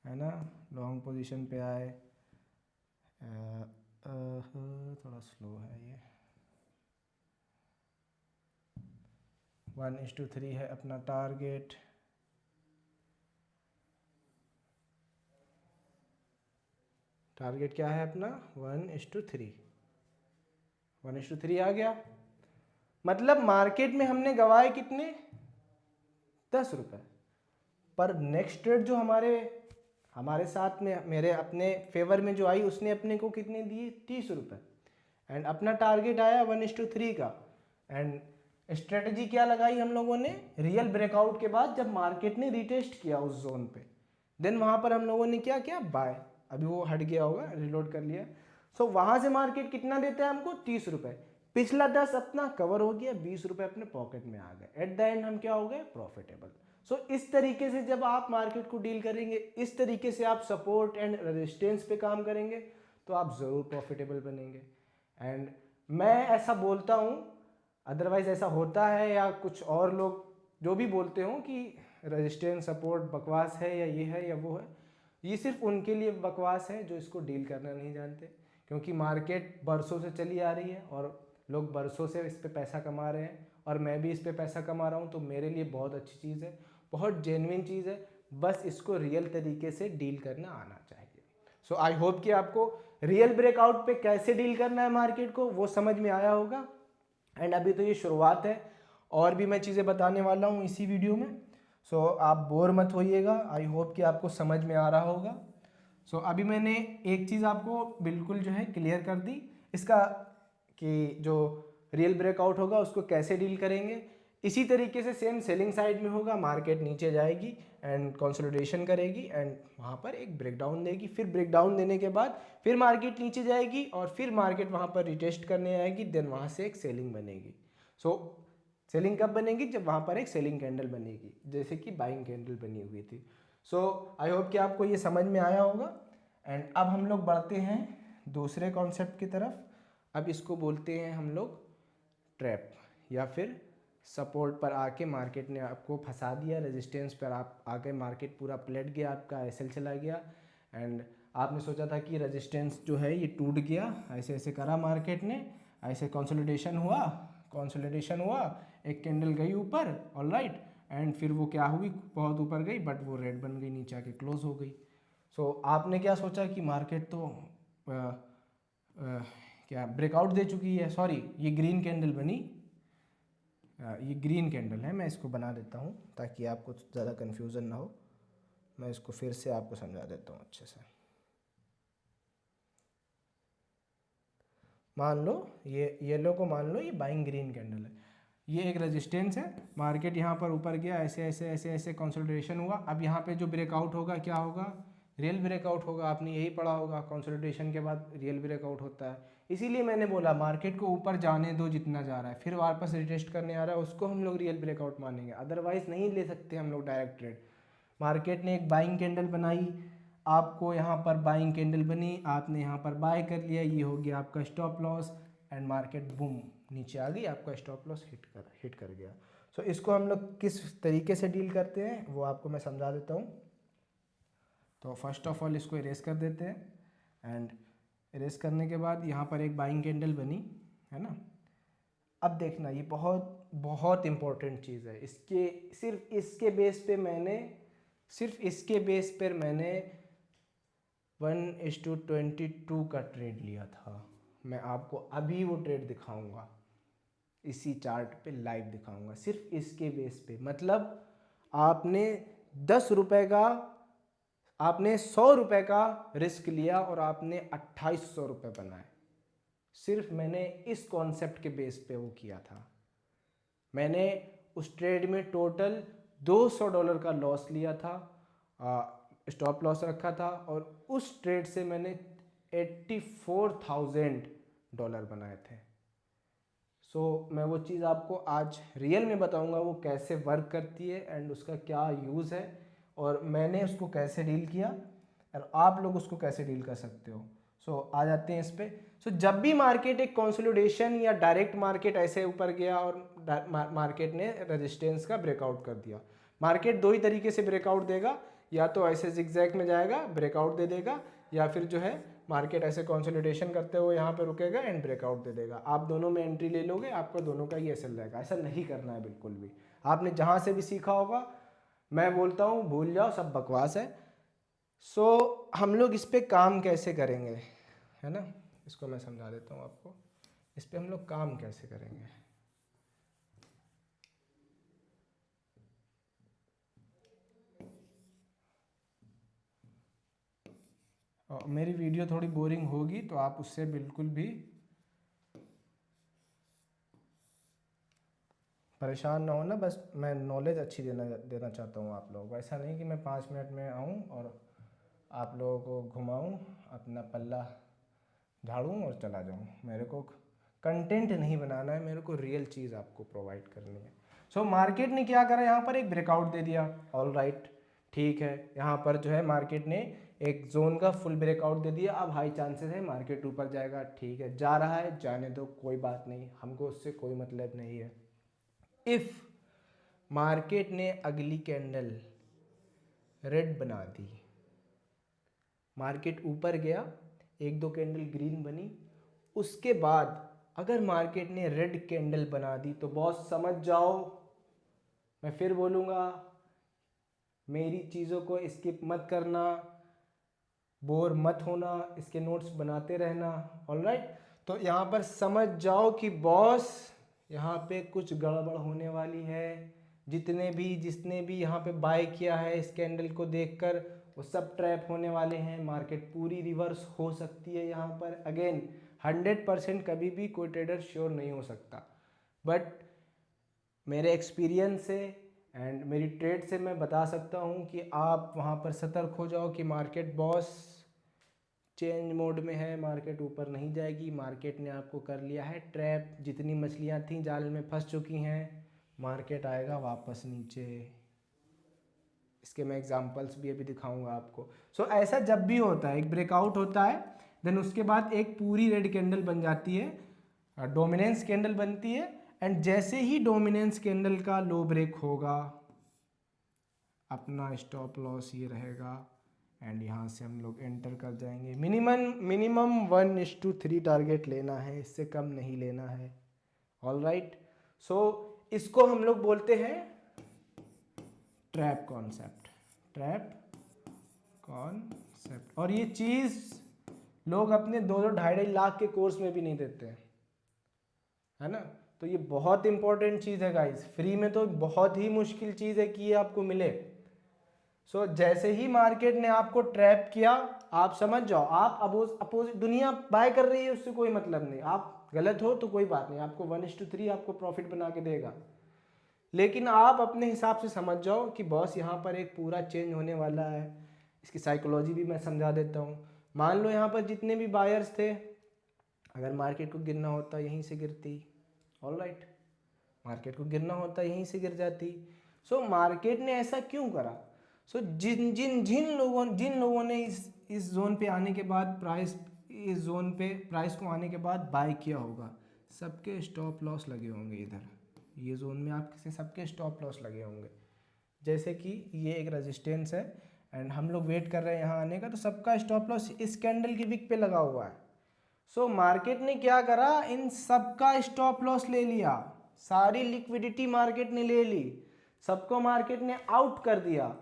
है ना, लॉन्ग पोजीशन पे आए, थोड़ा स्लो है ये, 1:3 है अपना टारगेट। टारगेट क्या है अपना, 1:3, 1:3 आ गया। मतलब मार्केट में हमने गवाए कितने, 10 रुपये। पर नेक्स्ट ट्रेड जो हमारे साथ में मेरे अपने फेवर में जो आई उसने अपने को कितने दिए 30 रुपये। एंड अपना टारगेट आया 1:3 का। एंड स्ट्रेटजी क्या लगाई हम लोगों ने, रियल ब्रेकआउट के बाद जब मार्केट ने रिटेस्ट किया उस जोन पे, देन वहाँ पर हम लोगों ने क्या किया, बाय। अभी वो हट गया होगा, रिलोड कर लिया। सो वहाँ से मार्केट कितना देता है हमको 30 रुपये। पिछला 10 अपना कवर हो गया, 20 रुपये अपने पॉकेट में आ गए। एट द एंड हम क्या हो गए, प्रॉफिटेबल। सो इस तरीके से जब आप मार्केट को डील करेंगे, इस तरीके से आप सपोर्ट एंड रेजिस्टेंस पे काम करेंगे, तो आप ज़रूर प्रॉफिटेबल बनेंगे। एंड मैं ऐसा बोलता हूँ, अदरवाइज ऐसा होता है या कुछ और लोग जो भी बोलते हो कि रेजिस्टेंस सपोर्ट बकवास है या ये है या वो है, ये सिर्फ उनके लिए बकवास है जो इसको डील करना नहीं जानते। क्योंकि मार्केट बरसों से चली आ रही है और लोग बरसों से इस पे पैसा कमा रहे हैं, और मैं भी इस पे पैसा कमा रहा हूँ, तो मेरे लिए बहुत अच्छी चीज़ है, बहुत जेन्युइन चीज़ है। बस इसको रियल तरीके से डील करना आना चाहिए। सो आई होप कि आपको रियल ब्रेकआउट पे कैसे डील करना है मार्केट को वो समझ में आया होगा। एंड अभी तो ये शुरुआत है, और भी मैं चीज़ें बताने वाला हूँ इसी वीडियो में। सो आप बोर मत होइएगा, आई होप कि आपको समझ में आ रहा होगा। सो अभी मैंने एक चीज़ आपको बिल्कुल जो है क्लियर कर दी इसका, कि जो रियल ब्रेकआउट होगा उसको कैसे डील करेंगे। इसी तरीके से सेम सेलिंग साइड में होगा, मार्केट नीचे जाएगी एंड कंसोलिडेशन करेगी एंड वहाँ पर एक ब्रेकडाउन देगी। फिर ब्रेकडाउन देने के बाद फिर मार्केट नीचे जाएगी और फिर मार्केट वहाँ पर रिटेस्ट करने आएगी, देन वहाँ से एक सेलिंग बनेगी। सो सेलिंग कब बनेगी, जब वहाँ पर एक सेलिंग कैंडल बनेगी, जैसे कि बाइंग कैंडल बनी हुई थी। सो आई होप कि आपको ये समझ में आया होगा। एंड अब हम लोग बढ़ते हैं दूसरे कॉन्सेप्ट की तरफ। अब इसको बोलते हैं हम लोग ट्रैप, या फिर सपोर्ट पर आके मार्केट ने आपको फंसा दिया, रेजिस्टेंस पर आप आके मार्केट पूरा पलट गया, आपका एसएल चला गया एंड आपने सोचा था कि रेजिस्टेंस जो है ये टूट गया, ऐसे ऐसे करा मार्केट ने, ऐसे कंसोलिडेशन हुआ, एक कैंडल गई ऊपर, ऑलराइट, एंड फिर वो क्या हुई, बहुत ऊपर गई बट वो रेड बन गई, नीचे आके क्लोज हो गई। सो आपने क्या सोचा कि मार्केट तो क्या ब्रेकआउट दे चुकी है, सॉरी ये ग्रीन कैंडल बनी, ये ग्रीन कैंडल है। मैं इसको बना देता हूँ ताकि आपको ज़्यादा कन्फ्यूज़न ना हो। मैं इसको फिर से आपको समझा देता हूँ अच्छे से। मान लो ये येलो को मान लो ये बाइंग ग्रीन कैंडल है, ये एक रेजिस्टेंस है, मार्केट यहाँ पर ऊपर गया, ऐसे ऐसे ऐसे ऐसे कंसोलिडेशन हुआ। अब यहाँ पे जो ब्रेकआउट होगा क्या होगा, रियल ब्रेकआउट होगा। आपने यही पढ़ा होगा, कंसोलिडेशन के बाद रियल ब्रेकआउट होता है। इसीलिए मैंने बोला मार्केट को ऊपर जाने दो जितना जा रहा है, फिर वापस रिटेस्ट करने आ रहा है, उसको हम लोग रियल ब्रेकआउट मानेंगे, अदरवाइज नहीं ले सकते हम लोग डायरेक्ट ट्रेड। मार्केट ने एक बाइंग कैंडल बनाई, आपको यहाँ पर बाइंग कैंडल बनी, आपने यहाँ पर बाय कर लिया, ये हो गया आपका stop loss and market boom नीचे आ गई, आपका स्टॉप लॉस हिट कर गया। सो इसको हम लोग किस तरीके से डील करते हैं वो आपको मैं समझा देता हूँ। तो फर्स्ट ऑफ ऑल इसको इरेज कर देते हैं एंड इरेज करने के बाद यहाँ पर एक बाइंग कैंडल बनी है ना। अब देखना ये बहुत बहुत इम्पोर्टेंट चीज़ है, सिर्फ इसके बेस पर मैंने 1:22 का ट्रेड लिया था। मैं आपको अभी वो ट्रेड दिखाऊंगा, इसी चार्ट पे लाइव दिखाऊंगा, सिर्फ इसके बेस पे। मतलब आपने 10 रुपए का, आपने 100 रुपए का रिस्क लिया और आपने 2800 रुपये बनाए। सिर्फ मैंने इस कॉन्सेप्ट के बेस पे वो किया था। मैंने उस ट्रेड में टोटल $200 का लॉस लिया था, स्टॉप लॉस रखा था, और उस ट्रेड से मैंने $84,000 बनाए थे। मैं वो चीज़ आपको आज रियल में बताऊंगा वो कैसे वर्क करती है एंड उसका क्या यूज़ है, और मैंने उसको कैसे डील किया और आप लोग उसको कैसे डील कर सकते हो। आ जाते हैं इस पे। जब भी मार्केट एक कंसोलिडेशन या डायरेक्ट मार्केट ऐसे ऊपर गया और मार्केट ने रेजिस्टेंस का ब्रेकआउट कर दिया, मार्केट दो ही तरीके से ब्रेकआउट देगा, या तो ऐसे जिगजैग में जाएगा ब्रेकआउट दे देगा, या फिर जो है मार्केट ऐसे कंसोलिडेशन करते हुए यहाँ पे रुकेगा एंड ब्रेकआउट दे देगा। आप दोनों में एंट्री ले लोगे, आपका दोनों का ही एसएल रहेगा। ऐसा नहीं करना है बिल्कुल भी। आपने जहाँ से भी सीखा होगा, मैं बोलता हूँ भूल जाओ, सब बकवास है। हम लोग इस पे काम कैसे करेंगे, है ना, इसको मैं समझा देता हूँ आपको। इस पे हम लोग काम कैसे करेंगे। और मेरी वीडियो थोड़ी बोरिंग होगी तो आप उससे बिल्कुल भी परेशान ना हो ना, बस मैं नॉलेज अच्छी देना चाहता हूँ आप लोगों को। ऐसा नहीं कि मैं 5 मिनट में आऊँ और आप लोगों को घुमाऊँ, अपना पल्ला झाड़ूँ और चला जाऊँ। मेरे को कंटेंट नहीं बनाना है, मेरे को रियल चीज़ आपको प्रोवाइड करनी है। सो मार्केट ने क्या करा, यहाँ पर एक ब्रेकआउट दे दिया। ऑल राइट, ठीक है, यहाँ पर जो है मार्केट ने एक जोन का फुल ब्रेकआउट दे दिया। अब हाई चांसेस है मार्केट ऊपर जाएगा। ठीक है, जा रहा है, जाने दो, कोई बात नहीं, हमको उससे कोई मतलब नहीं है। इफ़ मार्केट ने अगली कैंडल रेड बना दी, मार्केट ऊपर गया, एक दो कैंडल ग्रीन बनी, उसके बाद अगर मार्केट ने रेड कैंडल बना दी तो बॉस समझ जाओ, मैं फिर बोलूँगा, मेरी चीज़ों को स्किप मत करना, बोर मत होना, इसके नोट्स बनाते रहना। ऑलराइट, तो यहाँ पर समझ जाओ कि बॉस यहाँ पे कुछ गड़बड़ होने वाली है। जिसने भी यहाँ पे बाय किया है इस कैंडल को देखकर, वो सब ट्रैप होने वाले हैं। मार्केट पूरी रिवर्स हो सकती है यहाँ पर। अगेन 100% कभी भी कोई ट्रेडर श्योर नहीं हो सकता, बट मेरे एक्सपीरियंस से एंड मेरी ट्रेड से मैं बता सकता हूँ कि आप वहाँ पर सतर्क हो जाओ कि मार्केट बॉस चेंज मोड में है, मार्केट ऊपर नहीं जाएगी, मार्केट ने आपको कर लिया है ट्रैप। जितनी मछलियाँ थीं जाल में फंस चुकी हैं, मार्केट आएगा वापस नीचे। इसके मैं एग्जांपल्स भी अभी दिखाऊंगा आपको। सो ऐसा जब भी होता है, एक ब्रेकआउट होता है, देन उसके बाद एक पूरी रेड कैंडल बन जाती है, डोमिनेंस कैंडल बनती है। एंड जैसे ही डोमिनेंस कैंडल का लो ब्रेक होगा, अपना स्टॉप लॉस ये रहेगा एंड यहाँ से हम लोग एंटर कर जाएंगे। मिनिमम 1:3 टारगेट लेना है, इससे कम नहीं लेना है। ऑल राइट, सो इसको हम लोग बोलते हैं ट्रैप कॉन्सेप्ट। ट्रैप कॉन्सेप्ट, और ये चीज़ लोग अपने 2-2 ढाई लाख के कोर्स में भी नहीं देते हैं, है ना। तो ये बहुत इंपॉर्टेंट चीज़ है गाइस। फ्री में तो बहुत ही मुश्किल चीज़ है कि ये आपको मिले। सो जैसे ही मार्केट ने आपको ट्रैप किया, आप समझ जाओ, आप अपोजिट दुनिया बाय कर रही है, उससे कोई मतलब नहीं। आप गलत हो तो कोई बात नहीं, आपको 1:3 आपको प्रॉफिट बना के देगा। लेकिन आप अपने हिसाब से समझ जाओ कि बॉस यहाँ पर एक पूरा चेंज होने वाला है। इसकी साइकोलॉजी भी मैं समझा देता हूँ। मान लो यहाँ पर जितने भी बायर्स थे, अगर मार्केट को गिरना होता यहीं से गिरती। ऑल राइट, मार्केट को गिरना होता यहीं से गिर जाती। सो मार्केट ने ऐसा क्यों करा? सो जिन लोगों ने इस जोन पे आने के बाद इस जोन पे प्राइस को आने के बाद बाय किया होगा, सबके स्टॉप लॉस लगे होंगे। इधर ये जोन में आपके सबके स्टॉप लॉस लगे होंगे। जैसे कि ये एक रेजिस्टेंस है एंड हम लोग वेट कर रहे हैं यहाँ आने का, तो सबका स्टॉप लॉस इस कैंडल की विक पे लगा हुआ है। सो मार्केट ने क्या करा, इन सबका स्टॉप लॉस ले लिया, सारी लिक्विडिटी मार्केट ने ले ली, सबको मार्केट ने आउट कर दिया।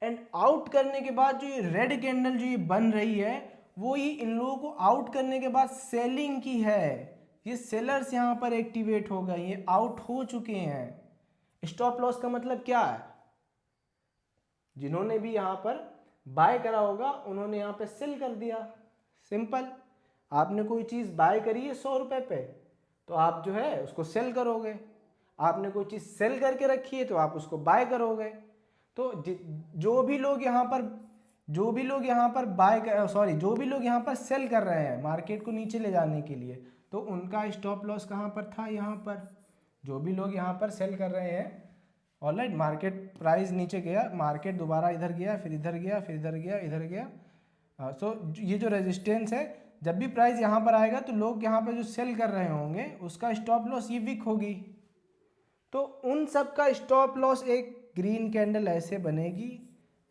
एंड आउट करने के बाद जो ये रेड कैंडल जो ये बन रही है, वो ये इन लोगों को आउट करने के बाद सेलिंग की है। ये सेलर्स यहाँ पर एक्टिवेट हो गए, ये आउट हो चुके हैं। स्टॉप लॉस का मतलब क्या है? जिन्होंने भी यहाँ पर बाय करा होगा, उन्होंने यहाँ पे सेल कर दिया। सिंपल। आपने कोई चीज़ बाय करी है 100 रुपये पे, तो आप जो है उसको सेल करोगे। आपने कोई चीज़ सेल करके रखी है तो आप उसको बाय करोगे। तो जो भी लोग यहाँ पर सेल कर रहे हैं मार्केट को नीचे ले जाने के लिए, तो उनका स्टॉप लॉस कहाँ पर था? यहाँ पर। जो भी लोग यहाँ पर सेल कर रहे हैं, ऑलराइट, मार्केट प्राइस नीचे गया, मार्केट दोबारा इधर गया, फिर इधर गया, फिर इधर गया, इधर गया। सो ये जो रेजिस्टेंस है, जब भी प्राइस यहाँ पर आएगा तो लोग यहाँ पर जो सेल कर रहे होंगे उसका स्टॉप लॉस ये वीक होगी। तो उन सब का स्टॉप लॉस एक ग्रीन कैंडल ऐसे बनेगी,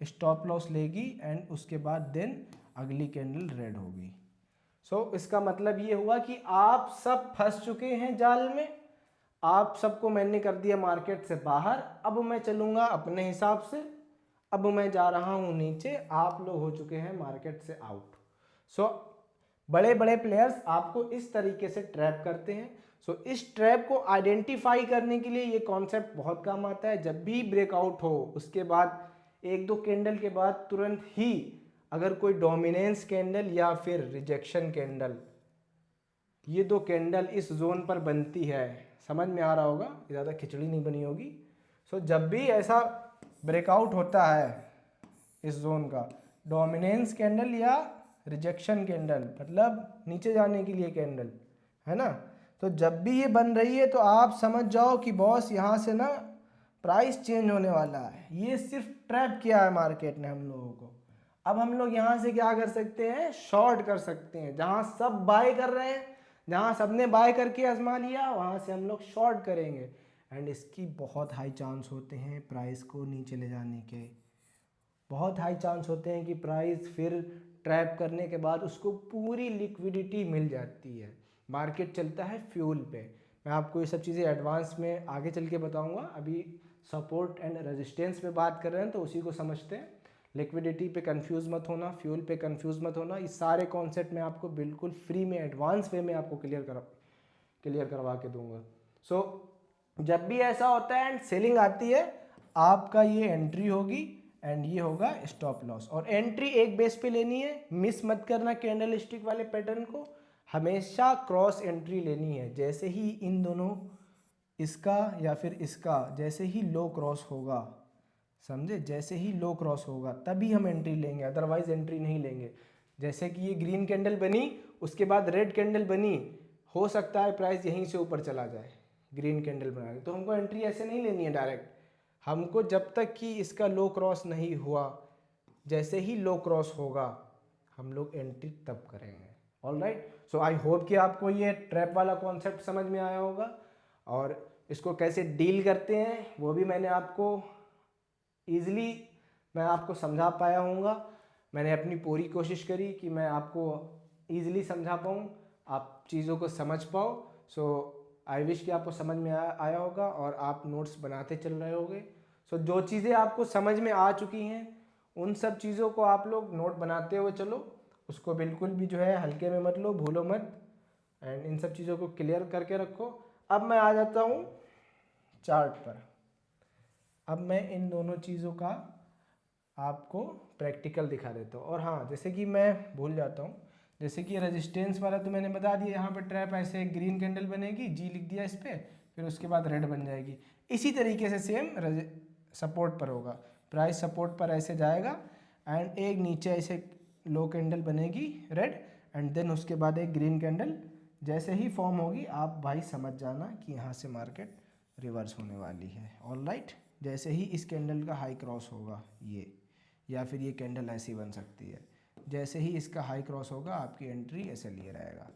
स्टॉप लॉस लेगी एंड उसके बाद देन अगली कैंडल रेड होगी। सो इसका मतलब ये हुआ कि आप सब फंस चुके हैं जाल में, आप सबको मैंने कर दिया मार्केट से बाहर। अब मैं चलूँगा अपने हिसाब से, अब मैं जा रहा हूँ नीचे, आप लोग हो चुके हैं मार्केट से आउट। सो बड़े बड़े प्लेयर्स आपको इस तरीके से ट्रैप करते हैं। सो इस ट्रैप को आइडेंटिफाई करने के लिए ये कॉन्सेप्ट बहुत काम आता है। जब भी ब्रेकआउट हो, उसके बाद 1-2 कैंडल के बाद तुरंत ही अगर कोई डोमिनेंस कैंडल या फिर रिजेक्शन कैंडल, ये दो कैंडल इस जोन पर बनती है, समझ में आ रहा होगा, ज़्यादा खिचड़ी नहीं बनी होगी। सो जब भी ऐसा ब्रेकआउट होता है इस जोन का, डोमिनेंस कैंडल या रिजेक्शन कैंडल, मतलब नीचे जाने के लिए कैंडल, है ना, तो जब भी ये बन रही है तो आप समझ जाओ कि बॉस यहाँ से ना प्राइस चेंज होने वाला है। ये सिर्फ ट्रैप किया है मार्केट ने हम लोगों को। अब हम लोग यहाँ से क्या कर सकते हैं, शॉर्ट कर सकते हैं। जहाँ सब बाय कर रहे हैं, जहाँ सबने बाय करके आजमा लिया, वहाँ से हम लोग शॉर्ट करेंगे। एंड इसकी बहुत हाई चांस होते हैं प्राइस को नीचे ले जाने के, बहुत हाई चांस होते हैं कि प्राइस फिर ट्रैप करने के बाद उसको पूरी लिक्विडिटी मिल जाती है। मार्केट चलता है फ्यूल पे। मैं आपको ये सब चीज़ें एडवांस में आगे चल के बताऊंगा। अभी सपोर्ट एंड रेजिस्टेंस पे बात कर रहे हैं तो उसी को समझते हैं। लिक्विडिटी पे कंफ्यूज मत होना, फ्यूल पे कंफ्यूज मत होना। ये सारे कॉन्सेप्ट मैं आपको बिल्कुल फ्री में एडवांस वे में आपको क्लियर करवा के दूंगा। सो जब भी ऐसा होता है एंड सेलिंग आती है, आपका ये एंट्री होगी एंड ये होगा स्टॉप लॉस। और एंट्री एक बेस पे लेनी है, मिस मत करना कैंडल स्टिक वाले पैटर्न को, हमेशा क्रॉस एंट्री लेनी है। जैसे ही इन दोनों, इसका या फिर इसका जैसे ही लो क्रॉस होगा, समझे, जैसे ही लो क्रॉस होगा तभी हम एंट्री लेंगे, अदरवाइज एंट्री नहीं लेंगे। जैसे कि ये ग्रीन कैंडल बनी, उसके बाद रेड कैंडल बनी, हो सकता है प्राइस यहीं से ऊपर चला जाए ग्रीन कैंडल बना के, तो हमको एंट्री ऐसे नहीं लेनी है डायरेक्ट। हमको जब तक कि इसका लो क्रॉस नहीं हुआ, जैसे ही लो क्रॉस होगा हम लोग एंट्री तब करेंगे। ऑलराइट, सो आई होप कि आपको ये ट्रैप वाला कॉन्सेप्ट समझ में आया होगा, और इसको कैसे डील करते हैं वो भी मैंने आपको ईज़िली मैं आपको समझा पाया हूँगा। मैंने अपनी पूरी कोशिश करी कि मैं आपको ईज़िली समझा पाऊँ, आप चीज़ों को समझ पाओ। सो आई विश कि आपको समझ में आया होगा और आप नोट्स बनाते चल रहे होगे। सो जो चीज़ें आपको समझ में आ चुकी हैं उन सब चीज़ों को आप लोग नोट बनाते हुए चलो, उसको बिल्कुल भी जो है हल्के में मत लो, भूलो मत, एंड इन सब चीज़ों को क्लियर करके रखो। अब मैं आ जाता हूँ चार्ट पर। अब मैं इन दोनों चीज़ों का आपको प्रैक्टिकल दिखा देता हूँ। और हाँ, जैसे कि मैं भूल जाता हूँ, जैसे कि रेजिस्टेंस वाला तो मैंने बता दिया, यहाँ पर ट्रैप ऐसे ग्रीन कैंडल बनेगी, जी लिख दिया इस पर, फिर उसके बाद रेड बन जाएगी। इसी तरीके से सेम सपोर्ट पर होगा, प्राइस सपोर्ट पर ऐसे जाएगा एंड एक नीचे ऐसे लो कैंडल बनेगी रेड, एंड देन उसके बाद एक ग्रीन कैंडल जैसे ही फॉर्म होगी, आप भाई समझ जाना कि यहाँ से मार्केट रिवर्स होने वाली है। ऑलराइट, जैसे ही इस कैंडल का हाई क्रॉस होगा ये, या फिर ये कैंडल ऐसी बन सकती है, जैसे ही इसका हाई क्रॉस होगा आपकी एंट्री ऐसे लिए रहेगा।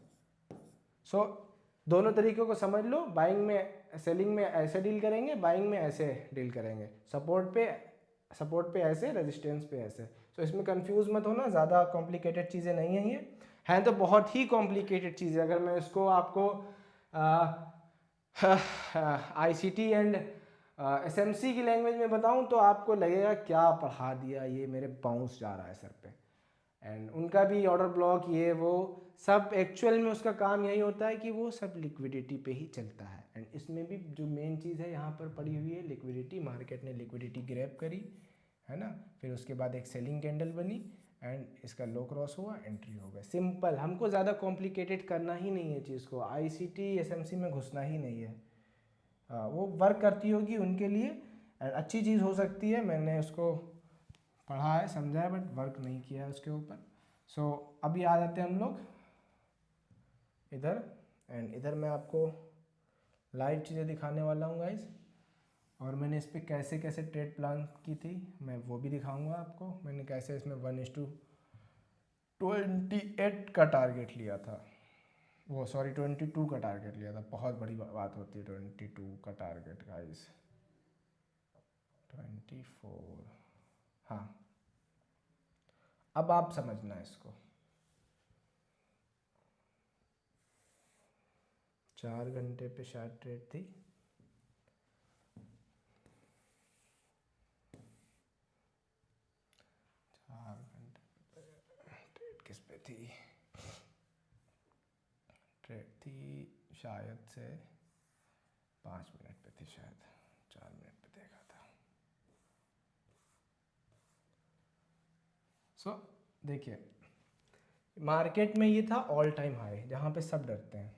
सो दोनों तरीक़ों को समझ लो, बाइंग में सेलिंग में ऐसे डील करेंगे, बाइंग में ऐसे डील करेंगे, सपोर्ट पे ऐसे, रेजिस्टेंस पे ऐसे। सो इसमें कंफ्यूज मत होना, ज़्यादा कॉम्प्लिकेटेड चीज़ें नहीं हैं, ये हैं तो बहुत ही कॉम्प्लिकेटेड चीज़ें। अगर मैं इसको आपको ICT एंड SMC की लैंग्वेज में बताऊं तो आपको लगेगा क्या पढ़ा दिया, ये मेरे बाउंस जा रहा है सर पे। एंड उनका भी ऑर्डर ब्लॉक ये वो सब, एक्चुअल में उसका काम यही होता है कि वो सब लिक्विडिटी पे ही चलता है। एंड इसमें भी जो मेन चीज़ है यहाँ पर पड़ी हुई है लिक्विडिटी। मार्केट ने लिक्विडिटी ग्रैब करी, है ना, फिर उसके बाद एक सेलिंग कैंडल बनी एंड इसका लो क्रॉस हुआ, एंट्री हो गया। सिंपल, हमको ज़्यादा कॉम्प्लिकेटेड करना ही नहीं है चीज़ को, ICT SMC में घुसना ही नहीं है। वो वर्क करती होगी उनके लिए, अच्छी चीज़ हो सकती है, मैंने उसको पढ़ा है, समझा है, बट वर्क नहीं किया है उसके ऊपर। सो अभी आ जाते हैं हम लोग इधर, एंड इधर मैं आपको लाइव चीज़ें दिखाने वाला हूँ गाइस, और मैंने इस पर कैसे कैसे ट्रेड प्लान की थी मैं वो भी दिखाऊंगा आपको। मैंने कैसे इसमें 1:28 का टारगेट लिया था, वो सॉरी 22 का टारगेट लिया था। बहुत बड़ी बात होती है 22 का टारगेट गाइस, 24, हाँ अब आप समझना इसको। 4 घंटे पे शायद ट्रेड थी, ट्रेड किस पे थी, ट्रेड थी शायद से 5 मिनट पे थी, शायद 4 मिनट पे देखा था। सो देखिए मार्केट में ये था ऑल टाइम हाई जहाँ पे सब डरते हैं।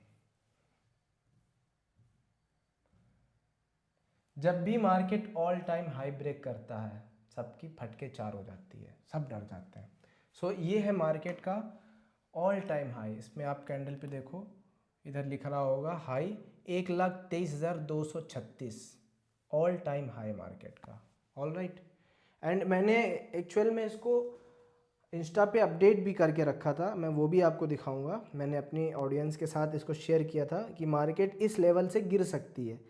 जब भी market all time high break करता है सबकी फटके चार हो जाती है, सब डर जाते हैं। सो ये है मार्केट का ऑल टाइम हाई। इसमें आप कैंडल पे देखो, इधर लिख रहा होगा high 1,23,236, all time high market का। All right. एंड मैंने एक्चुअल में इसको इंस्टा पे अपडेट भी करके रखा था, मैं वो भी आपको दिखाऊंगा। मैंने अपनी ऑडियंस के साथ इसको शेयर किया था कि मार्केट इस लेवल से गिर सकती है।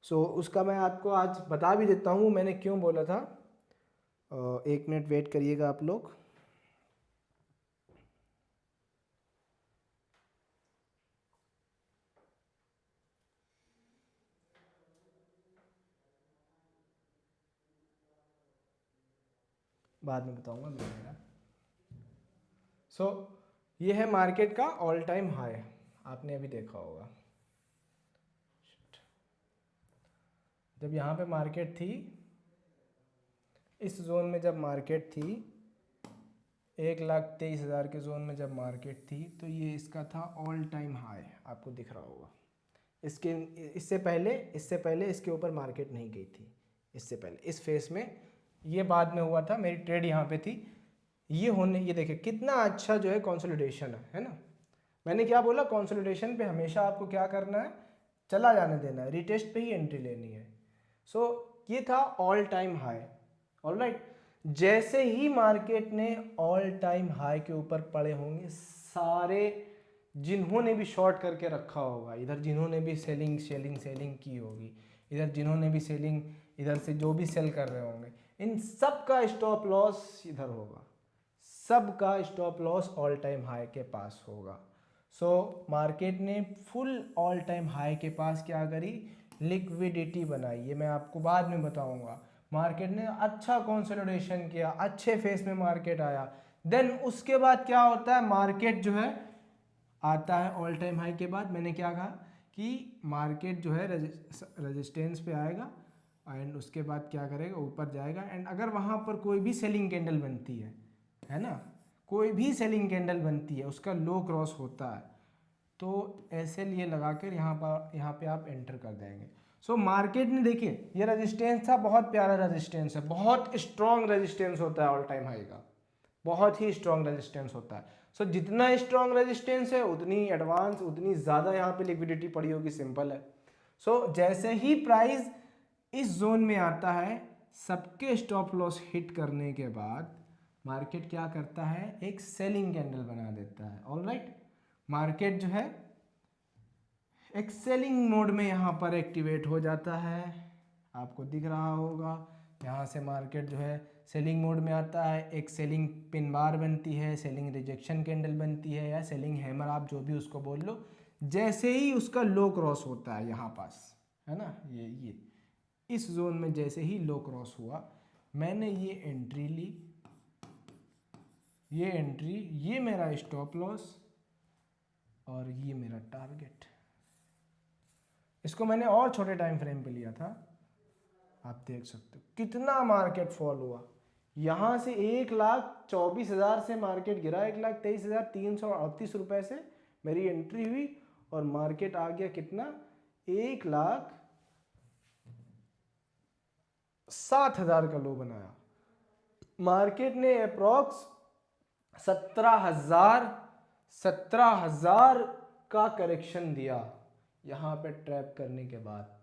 सो उसका मैं आपको आज बता भी देता हूँ मैंने क्यों बोला था। 1 मिनट वेट करिएगा आप लोग। बाद में बताऊँगा मेरा। सो ये है मार्केट का ऑल टाइम हाई, आपने अभी देखा होगा। जब यहाँ पे मार्केट थी, इस जोन में जब मार्केट थी 1,23,000 के जोन में जब मार्केट थी, तो ये इसका था ऑल टाइम हाई, आपको दिख रहा होगा। इसके इससे पहले इसके ऊपर मार्केट नहीं गई थी। इससे पहले इस फेस में, ये बाद में हुआ था, मेरी ट्रेड यहाँ पे थी। ये देखिए कितना अच्छा जो है कंसोलिडेशन है ना। मैंने क्या बोला, कंसोलिडेशन पे हमेशा आपको क्या करना है, चला जाने देना है, रिटेस्ट पे ही एंट्री लेनी है। सो ये था all time high. All right. जैसे ही मार्केट ने ऑल टाइम हाई के ऊपर पड़े होंगे सारे, जिन्होंने भी शॉर्ट करके रखा होगा, इधर जिन्होंने भी सेलिंग सेलिंग सेलिंग की होगी, इधर जिन्होंने भी सेलिंग, इधर से जो भी सेल कर रहे होंगे, इन सब का स्टॉप लॉस इधर होगा। सब का stop loss all time high के पास होगा। सो मार्केट ने फुल ऑल टाइम हाई के पास क्या करी, लिक्विडिटी बनाई। ये मैं आपको बाद में बताऊंगा। मार्केट ने अच्छा कंसोलिडेशन किया, अच्छे फेस में मार्केट आया। देन उसके बाद क्या होता है, मार्केट जो है आता है ऑल टाइम हाई के बाद। मैंने क्या कहा कि मार्केट जो है रेजिस्टेंस पे आएगा एंड उसके बाद क्या करेगा, ऊपर जाएगा। एंड अगर वहाँ पर कोई भी सेलिंग कैंडल बनती है ना, कोई भी सेलिंग कैंडल बनती है, उसका लो क्रॉस होता है, तो ऐसे लिए लगाकर यहाँ पे आप एंटर कर देंगे। सो मार्केट ने देखिए ये रेजिस्टेंस था, बहुत प्यारा रेजिस्टेंस है, बहुत स्ट्रॉन्ग रेजिस्टेंस होता है ऑल टाइम हाई का, बहुत ही स्ट्रॉन्ग रेजिस्टेंस होता है। सो जितना स्ट्रॉन्ग रेजिस्टेंस है उतनी एडवांस, उतनी ज़्यादा यहाँ पे लिक्विडिटी पड़ी होगी, सिंपल है। सो जैसे ही प्राइस इस जोन में आता है, सबके स्टॉप लॉस हिट करने के बाद मार्केट क्या करता है, एक सेलिंग कैंडल बना देता है। All right. मार्केट जो है एक सेलिंग मोड में यहाँ पर एक्टिवेट हो जाता है, आपको दिख रहा होगा। यहाँ से मार्केट जो है सेलिंग मोड में आता है, एक सेलिंग पिन बार बनती है, सेलिंग रिजेक्शन कैंडल बनती है, या सेलिंग हैमर, आप जो भी उसको बोल लो। जैसे ही उसका लो क्रॉस होता है यहाँ पास, है ना, ये इस जोन में जैसे ही लो क्रॉस हुआ, मैंने ये एंट्री ली, ये एंट्री, ये मेरा स्टॉप लॉस और ये मेरा टारगेट। इसको मैंने और छोटे टाइम फ्रेम पे लिया था, आप देख सकते हो कितना मार्केट फॉल हुआ। यहाँ से 1,24,000 से मार्केट गिरा, 1,23,338 रुपये से मेरी एंट्री हुई और मार्केट आ गया कितना, 1,07,000 का लो बनाया। मार्केट ने अप्रॉक्स 17,000 का करेक्शन दिया यहाँ पे ट्रैप करने के बाद।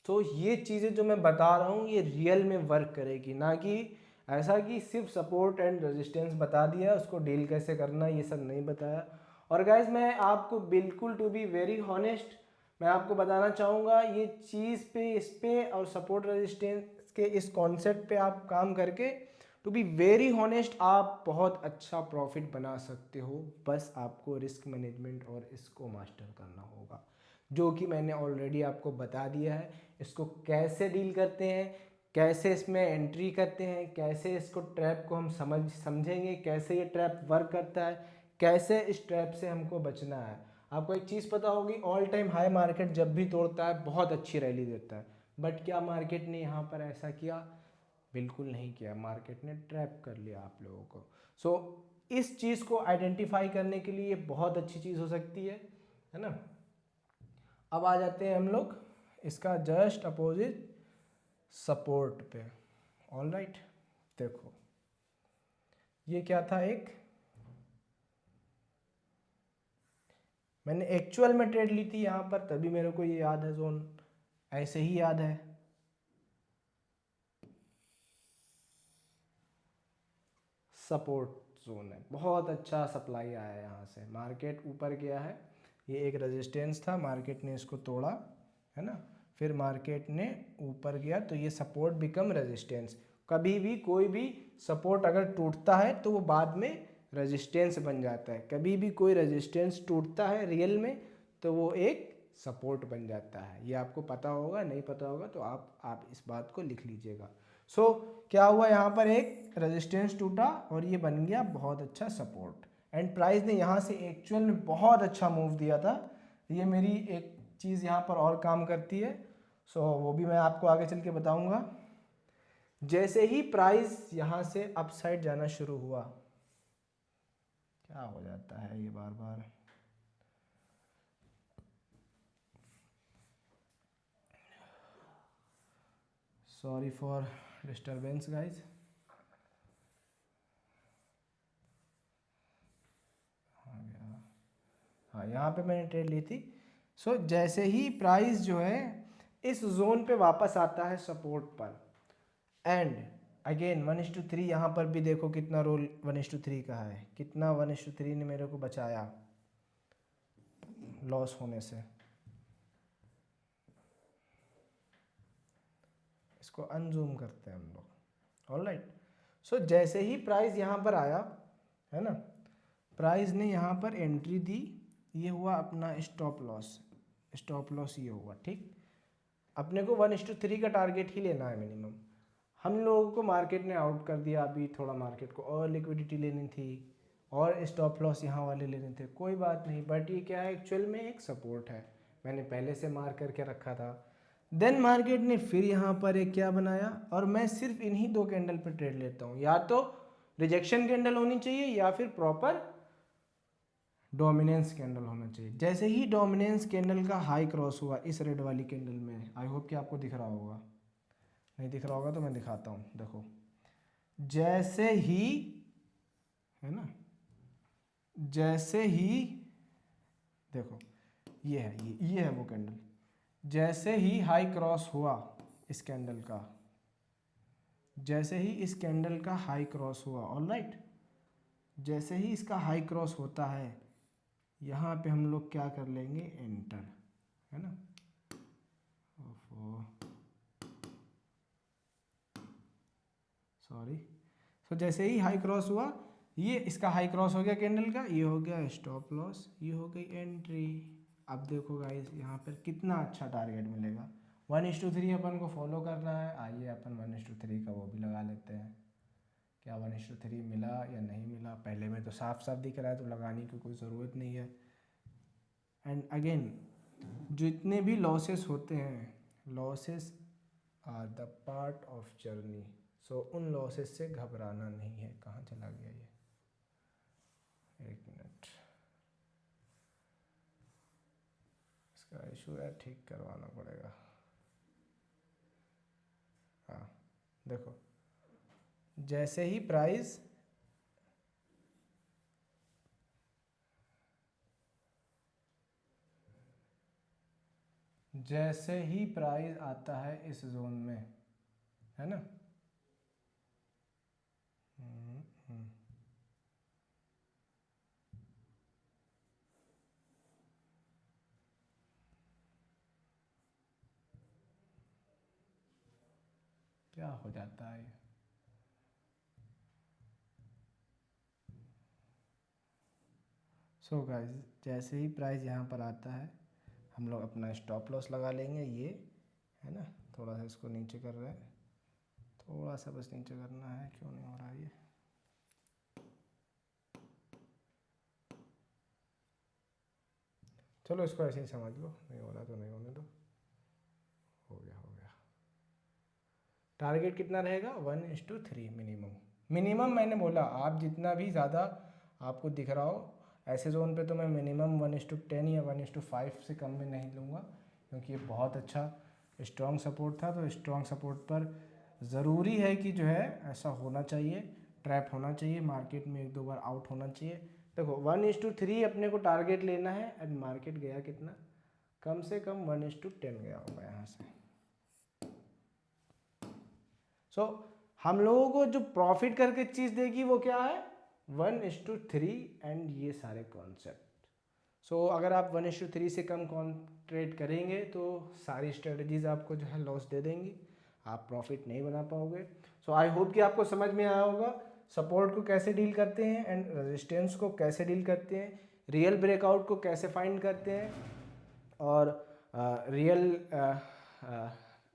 तो ये चीज़ें जो मैं बता रहा हूँ ये रियल में वर्क करेगी, ना कि ऐसा कि सिर्फ सपोर्ट एंड रेजिस्टेंस बता दिया, उसको डील कैसे करना ये सब नहीं बताया। और गाइज मैं आपको बिल्कुल टू बी वेरी हॉनेस्ट मैं आपको बताना चाहूँगा, ये चीज़ पे, इस पे और सपोर्ट रेजिस्टेंस के इस कॉन्सेप्ट पे आप काम करके, टू बी वेरी हॉनेस्ट, आप बहुत अच्छा प्रॉफिट बना सकते हो। बस आपको रिस्क मैनेजमेंट और इसको मास्टर करना होगा, जो कि मैंने ऑलरेडी आपको बता दिया है। इसको कैसे डील करते हैं, कैसे इसमें एंट्री करते हैं, कैसे इसको ट्रैप को हम समझेंगे, कैसे ये ट्रैप वर्क करता है, कैसे इस ट्रैप से हमको बचना है। आपको एक चीज़ पता होगी, ऑल टाइम हाई मार्केट जब भी तोड़ता है बहुत अच्छी रैली देता है, बट क्या मार्केट ने यहाँ पर ऐसा किया? बिल्कुल नहीं किया, मार्केट ने ट्रैप कर लिया आप लोगों को। सो इस चीज़ को आइडेंटिफाई करने के लिए बहुत अच्छी चीज़ हो सकती है ना। अब आ जाते हैं हम लोग इसका जस्ट अपोजिट सपोर्ट पे। ऑल राइट, देखो ये क्या था, एक मैंने एक्चुअल में ट्रेड ली थी यहाँ पर, तभी मेरे को ये याद है जोन, ऐसे ही याद है। सपोर्ट जोन है, बहुत अच्छा सप्लाई आया है यहाँ से, मार्केट ऊपर गया है, ये एक रेजिस्टेंस था, मार्केट ने इसको तोड़ा है ना, फिर मार्केट ने ऊपर गया, तो ये सपोर्ट बिकम रेजिस्टेंस। कभी भी कोई भी सपोर्ट अगर टूटता है तो वो बाद में रेजिस्टेंस बन जाता है, कभी भी कोई रेजिस्टेंस टूटता है रियल में तो वो एक सपोर्ट बन जाता है। ये आपको पता होगा, नहीं पता होगा तो आप इस बात को लिख लीजिएगा। सो क्या हुआ, यहाँ पर एक रेजिस्टेंस टूटा और ये बन गया बहुत अच्छा सपोर्ट, एंड प्राइस ने यहाँ से एक्चुअल में बहुत अच्छा मूव दिया था। ये मेरी एक चीज़ यहाँ पर और काम करती है, सो वो भी मैं आपको आगे चल के बताऊँगा। जैसे ही प्राइस यहाँ से अपसाइड जाना शुरू हुआ, क्या हो जाता है ये बार बार, सॉरी फॉर डिस्टर्बेंस गाइज। हाँ, यहाँ पे मैंने ट्रेड ली थी। सो जैसे ही प्राइस जो है इस जोन पे वापस आता है सपोर्ट पर, एंड अगेन 1:3 यहाँ पर भी देखो कितना रोल 1:3 का है, कितना 1:3 ने मेरे को बचाया लॉस होने से। इसको अनजूम करते हैं हम लोग। ऑल राइट, सो जैसे ही प्राइस यहाँ पर आया है ना, प्राइस ने यहाँ पर एंट्री दी, ये हुआ अपना स्टॉप लॉस, स्टॉप लॉस ये हुआ, ठीक। अपने को 1:3 का टारगेट ही लेना है मिनिमम। हम लोगों को मार्केट ने आउट कर दिया, अभी थोड़ा मार्केट को और लिक्विडिटी लेनी थी और स्टॉप लॉस यहाँ वाले लेने थे, कोई बात नहीं, बट ये क्या है, एक्चुअल में एक सपोर्ट है, मैंने पहले से मार्क करके रखा था। देन मार्केट ने फिर यहाँ पर एक क्या बनाया, और मैं सिर्फ इन्हीं दो कैंडल पर ट्रेड लेता हूँ, या तो रिजेक्शन कैंडल होनी चाहिए या फिर प्रॉपर डोमिनेंस कैंडल होना चाहिए। जैसे ही डोमिनेंस कैंडल का हाई क्रॉस हुआ इस रेड वाली कैंडल में, आई होप कि आपको दिख रहा होगा, नहीं दिख रहा होगा तो मैं दिखाता हूँ, देखो जैसे ही, है ना, जैसे ही देखो ये है, ये है वो कैंडल, जैसे ही हाई क्रॉस हुआ इस कैंडल का, जैसे ही इस कैंडल का हाई क्रॉस हुआ, ऑल राइट, जैसे ही इसका हाई क्रॉस होता है यहाँ पे हम लोग क्या कर लेंगे, एंटर, है ना। सॉरी, सो जैसे ही हाई क्रॉस हुआ, ये इसका हाई क्रॉस हो गया कैंडल का, ये हो गया स्टॉप लॉस, ये हो गई एंट्री। अब देखो गाइस यहाँ पर कितना अच्छा टारगेट मिलेगा। 1:3 अपन को फॉलो करना है, आइए अपन 1:3 का वो भी लगा लेते हैं। क्या 1:3 मिला या नहीं मिला, पहले में तो साफ साफ दिख रहा है, तो लगाने की कोई ज़रूरत नहीं है। एंड अगेन जितने भी लॉसेस होते हैं, losses are the part of journey, so उन लॉसेस से घबराना नहीं है। कहाँ चला गया ये, एक मिनट, इसका इशू है, ठीक करवाना पड़ेगा। हाँ देखो, जैसे ही प्राइस आता है इस जोन में, है ना, क्या हो जाता है, सो गाइस जैसे ही प्राइस यहाँ पर आता है हम लोग अपना स्टॉप लॉस लगा लेंगे, ये है ना, थोड़ा सा इसको नीचे कर रहे हैं, थोड़ा सा बस नीचे करना है, क्यों नहीं हो रहा ये, चलो इसको ऐसे ही समझ लो, नहीं हो रहा तो नहीं होने दो, हो गया हो गया। टारगेट कितना रहेगा, 1:3 मिनिमम। मिनिमम मैंने बोला, आप जितना भी ज़्यादा आपको दिख रहा हो, ऐसे जोन पे तो मैं मिनिमम 1:10 या 1:5 से कम में नहीं लूँगा, क्योंकि ये बहुत अच्छा स्ट्रॉन्ग सपोर्ट था। तो स्ट्रॉन्ग सपोर्ट पर ज़रूरी है कि जो है ऐसा होना चाहिए, ट्रैप होना चाहिए, मार्केट में 1-2 बार आउट होना चाहिए। देखो 1:3 अपने को टारगेट लेना है, एंड मार्केट गया कितना, कम से कम 1:10 गया होगा यहाँ से। सो हम लोगों को जो प्रॉफिट करके चीज़ देगी वो क्या है, 1:3 एंड ये सारे कॉन्सेप्ट। सो अगर आप 1:3 से कम ट्रेड करेंगे तो सारी स्ट्रेटजीज आपको जो है लॉस दे देंगी, आप प्रॉफिट नहीं बना पाओगे। सो आई होप कि आपको समझ में आया होगा सपोर्ट को कैसे डील करते हैं एंड रेजिस्टेंस को कैसे डील करते हैं, रियल ब्रेकआउट को कैसे फाइंड करते हैं, और रियल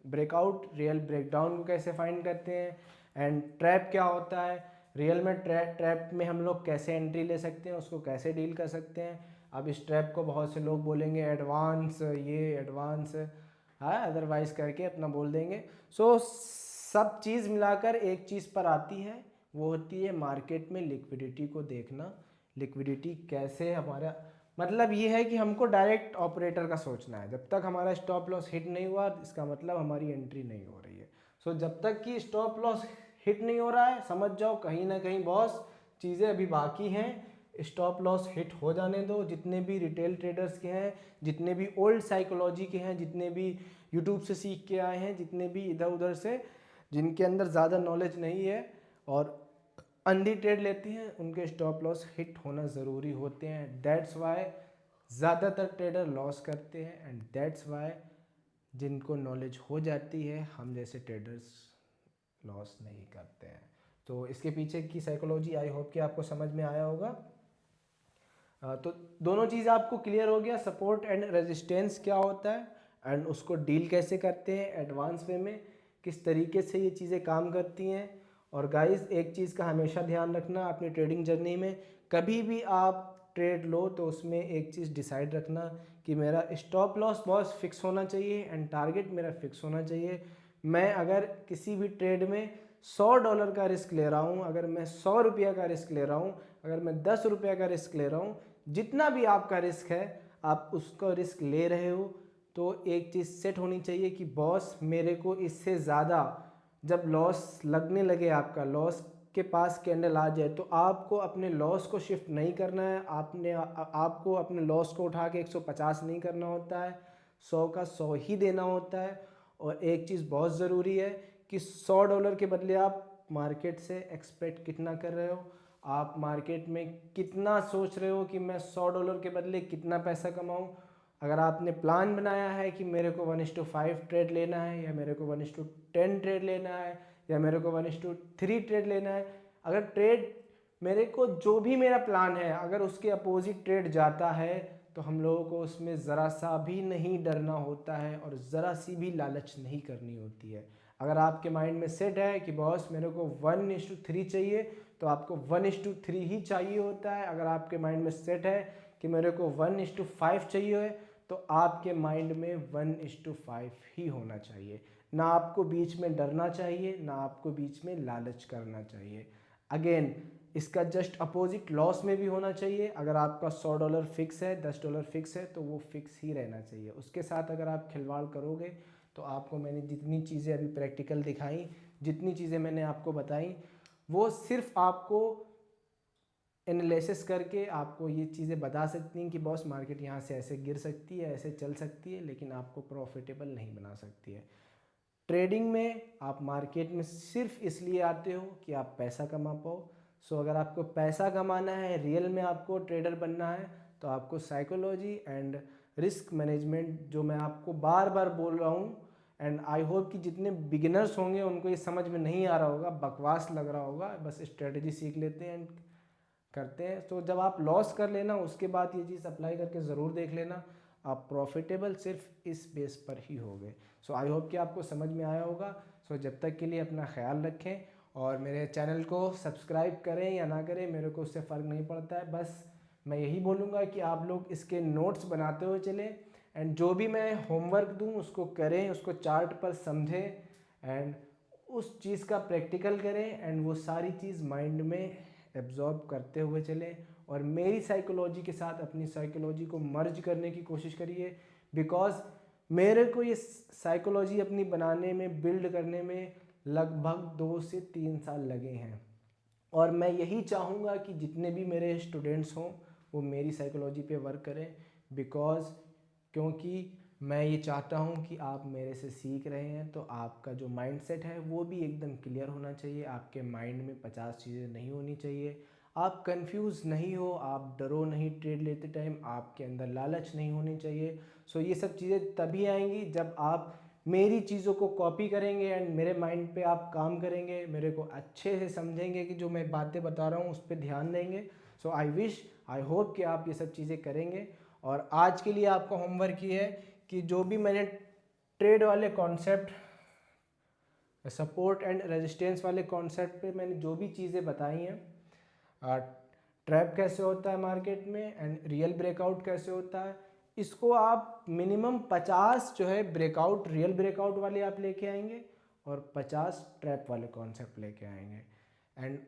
ब्रेकआउट रियल ब्रेकडाउन को कैसे फाइंड करते हैं, एंड ट्रैप क्या होता है, रियल में ट्रैप में हम लोग कैसे एंट्री ले सकते हैं, उसको कैसे डील कर सकते हैं। अब इस ट्रैप को बहुत से लोग बोलेंगे एडवांस, ये एडवांस हाँ अदरवाइज करके अपना बोल देंगे। सो सब चीज़ मिलाकर एक चीज़ पर आती है, वो होती है मार्केट में लिक्विडिटी को देखना। लिक्विडिटी कैसे हमारा मतलब ये है कि हमको डायरेक्ट ऑपरेटर का सोचना है। जब तक हमारा स्टॉप लॉस हिट नहीं हुआ इसका मतलब हमारी एंट्री नहीं हो रही है। सो जब तक कि स्टॉप लॉस हिट नहीं हो रहा है समझ जाओ कहीं ना कहीं बॉस चीज़ें अभी बाकी हैं। स्टॉप लॉस हिट हो जाने दो। जितने भी रिटेल ट्रेडर्स के हैं, जितने भी ओल्ड साइकोलॉजी के हैं, जितने भी यूट्यूब से सीख के आए हैं, जितने भी इधर उधर से जिनके अंदर ज़्यादा नॉलेज नहीं है और अंधी ट्रेड लेती हैं, उनके स्टॉप लॉस हिट होना ज़रूरी होते हैं। दैट्स वाई ज़्यादातर ट्रेडर लॉस करते हैं, एंड दैट्स वाई जिनको नॉलेज हो जाती है हम जैसे ट्रेडर्स लॉस नहीं करते हैं। तो इसके पीछे की साइकोलॉजी आई होप कि आपको समझ में आया होगा। तो दोनों चीज़ आपको क्लियर हो गया, सपोर्ट एंड रेजिस्टेंस क्या होता है एंड उसको डील कैसे करते हैं एडवांस वे में, किस तरीके से ये चीज़ें काम करती हैं। और गाइस एक चीज़ का हमेशा ध्यान रखना अपनी ट्रेडिंग जर्नी में, कभी भी आप ट्रेड लो तो उसमें एक चीज़ डिसाइड रखना कि मेरा स्टॉप लॉस बहुत फिक्स होना चाहिए एंड टारगेट मेरा फिक्स होना चाहिए। मैं अगर किसी भी ट्रेड में $100 का रिस्क ले रहा हूँ, अगर मैं 100 रुपये का रिस्क ले रहा हूँ, अगर मैं 10 रुपये का रिस्क ले रहा हूँ, जितना भी आपका रिस्क है आप उसका रिस्क ले रहे हो, तो एक चीज़ सेट होनी चाहिए कि बॉस मेरे को इससे ज़्यादा जब लॉस लगने लगे, आपका लॉस के पास कैंडल आ जाए, तो आपको अपने लॉस को शिफ्ट नहीं करना है। आपको अपने लॉस को उठा के 150 नहीं करना होता है, 100 का 100 ही देना होता है। और एक चीज़ बहुत ज़रूरी है कि $100 के बदले आप मार्केट से एक्सपेक्ट कितना कर रहे हो, आप मार्केट में कितना सोच रहे हो कि मैं $100 के बदले कितना पैसा कमाऊं। अगर आपने प्लान बनाया है कि मेरे को 1:5 ट्रेड लेना है, या मेरे को 1:10 ट्रेड लेना है, या मेरे को 1:3 ट्रेड लेना है, अगर ट्रेड मेरे को जो भी मेरा प्लान है अगर उसके अपोजिट ट्रेड जाता है तो हम लोगों को उसमें ज़रा सा भी नहीं डरना होता है और ज़रा सी भी लालच नहीं करनी होती है। अगर आपके माइंड में सेट है कि बॉस मेरे को 1:3 चाहिए तो आपको 1:3 ही चाहिए होता है। अगर आपके माइंड में सेट है कि मेरे को 1:5 चाहिए तो आपके माइंड में 1:5 ही होना चाहिए। ना आपको बीच में डरना चाहिए, ना आपको बीच में लालच करना चाहिए। अगेन इसका जस्ट अपोजिट लॉस में भी होना चाहिए। अगर आपका $100 फिक्स है, $10 फिक्स है, तो वो फिक्स ही रहना चाहिए। उसके साथ अगर आप खिलवाड़ करोगे तो आपको मैंने जितनी चीज़ें अभी प्रैक्टिकल दिखाई, जितनी चीज़ें मैंने आपको बताई, वो सिर्फ आपको एनालिसिस करके आपको ये चीज़ें बता सकती हैं कि बॉस मार्केट यहाँ से ऐसे गिर सकती है, ऐसे चल सकती है, लेकिन आपको प्रॉफिटेबल नहीं बना सकती है। ट्रेडिंग में आप मार्केट में सिर्फ इसलिए आते हो कि आप पैसा कमा पाओ। सो अगर आपको पैसा कमाना है, रियल में आपको ट्रेडर बनना है, तो आपको साइकोलॉजी एंड रिस्क मैनेजमेंट जो मैं आपको बार बार बोल रहा हूँ, एंड आई होप कि जितने बिगिनर्स होंगे उनको ये समझ में नहीं आ रहा होगा, बकवास लग रहा होगा, बस स्ट्रेटजी सीख लेते हैं एंड करते हैं। तो जब आप लॉस कर लेना उसके बाद ये चीज़ अप्लाई करके ज़रूर देख लेना, आप प्रॉफिटेबल सिर्फ इस बेस पर ही हो गए। सो आई होप कि आपको समझ में आया होगा। सो जब तक के लिए अपना ख्याल रखें और मेरे चैनल को सब्सक्राइब करें या ना करें मेरे को उससे फ़र्क नहीं पड़ता है। बस मैं यही बोलूँगा कि आप लोग इसके नोट्स बनाते हुए चलें एंड जो भी मैं होमवर्क दूँ उसको करें, उसको चार्ट पर समझें एंड उस चीज़ का प्रैक्टिकल करें एंड वो सारी चीज़ माइंड में एब्जॉर्ब करते हुए चलें और मेरी साइकोलॉजी के साथ अपनी साइकोलॉजी को मर्ज करने की कोशिश करिए, बिकॉज़ मेरे को ये साइकोलॉजी अपनी बनाने में, बिल्ड करने में लगभग 2 से 3 साल लगे हैं। और मैं यही चाहूँगा कि जितने भी मेरे स्टूडेंट्स हों वो मेरी साइकोलॉजी पे वर्क करें, बिकॉज़ क्योंकि मैं ये चाहता हूँ कि आप मेरे से सीख रहे हैं तो आपका जो माइंडसेट है वो भी एकदम क्लियर होना चाहिए। आपके माइंड में 50 चीज़ें नहीं होनी चाहिए। आप कंफ्यूज नहीं हो, आप डरो नहीं ट्रेड लेते टाइम, आपके अंदर लालच नहीं होनी चाहिए। सो ये सब चीज़ें तभी आएंगी जब आप मेरी चीज़ों को कॉपी करेंगे एंड मेरे माइंड पे आप काम करेंगे, मेरे को अच्छे से समझेंगे कि जो मैं बातें बता रहा हूँ उस पर ध्यान देंगे। सो आई होप कि आप ये सब चीज़ें करेंगे। और आज के लिए आपका होमवर्क ये है कि जो भी मैंने ट्रेड वाले कॉन्सेप्ट, सपोर्ट एंड रेजिस्टेंस वाले कॉन्सेप्ट पे मैंने जो भी चीज़ें बताई हैं, ट्रैप कैसे होता है मार्केट में एंड रियल ब्रेकआउट कैसे होता है, इसको आप मिनिमम 50 जो है ब्रेकआउट, रियल ब्रेकआउट वाले आप लेके आएंगे और 50 ट्रैप वाले कॉन्सेप्ट लेके आएंगे। एंड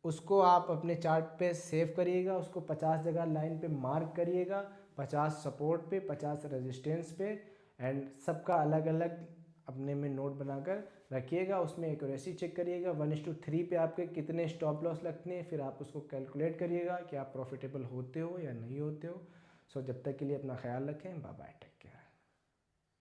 उसको आप अपने चार्ट पे सेव करिएगा, उसको 50 जगह लाइन पे मार्क करिएगा, 50 सपोर्ट पे, 50 रेजिस्टेंस पे, एंड सबका अलग अलग अपने में नोट बनाकर रखिएगा। उसमें एक्यूरेसी चेक करिएगा, 1:3 पे आपके कितने स्टॉप लॉस लगते हैं, फिर आप उसको कैलकुलेट करिएगा कि आप प्रॉफिटेबल होते हो या नहीं होते हो। सो जब तक के लिए अपना ख्याल रखें, बाय बाय।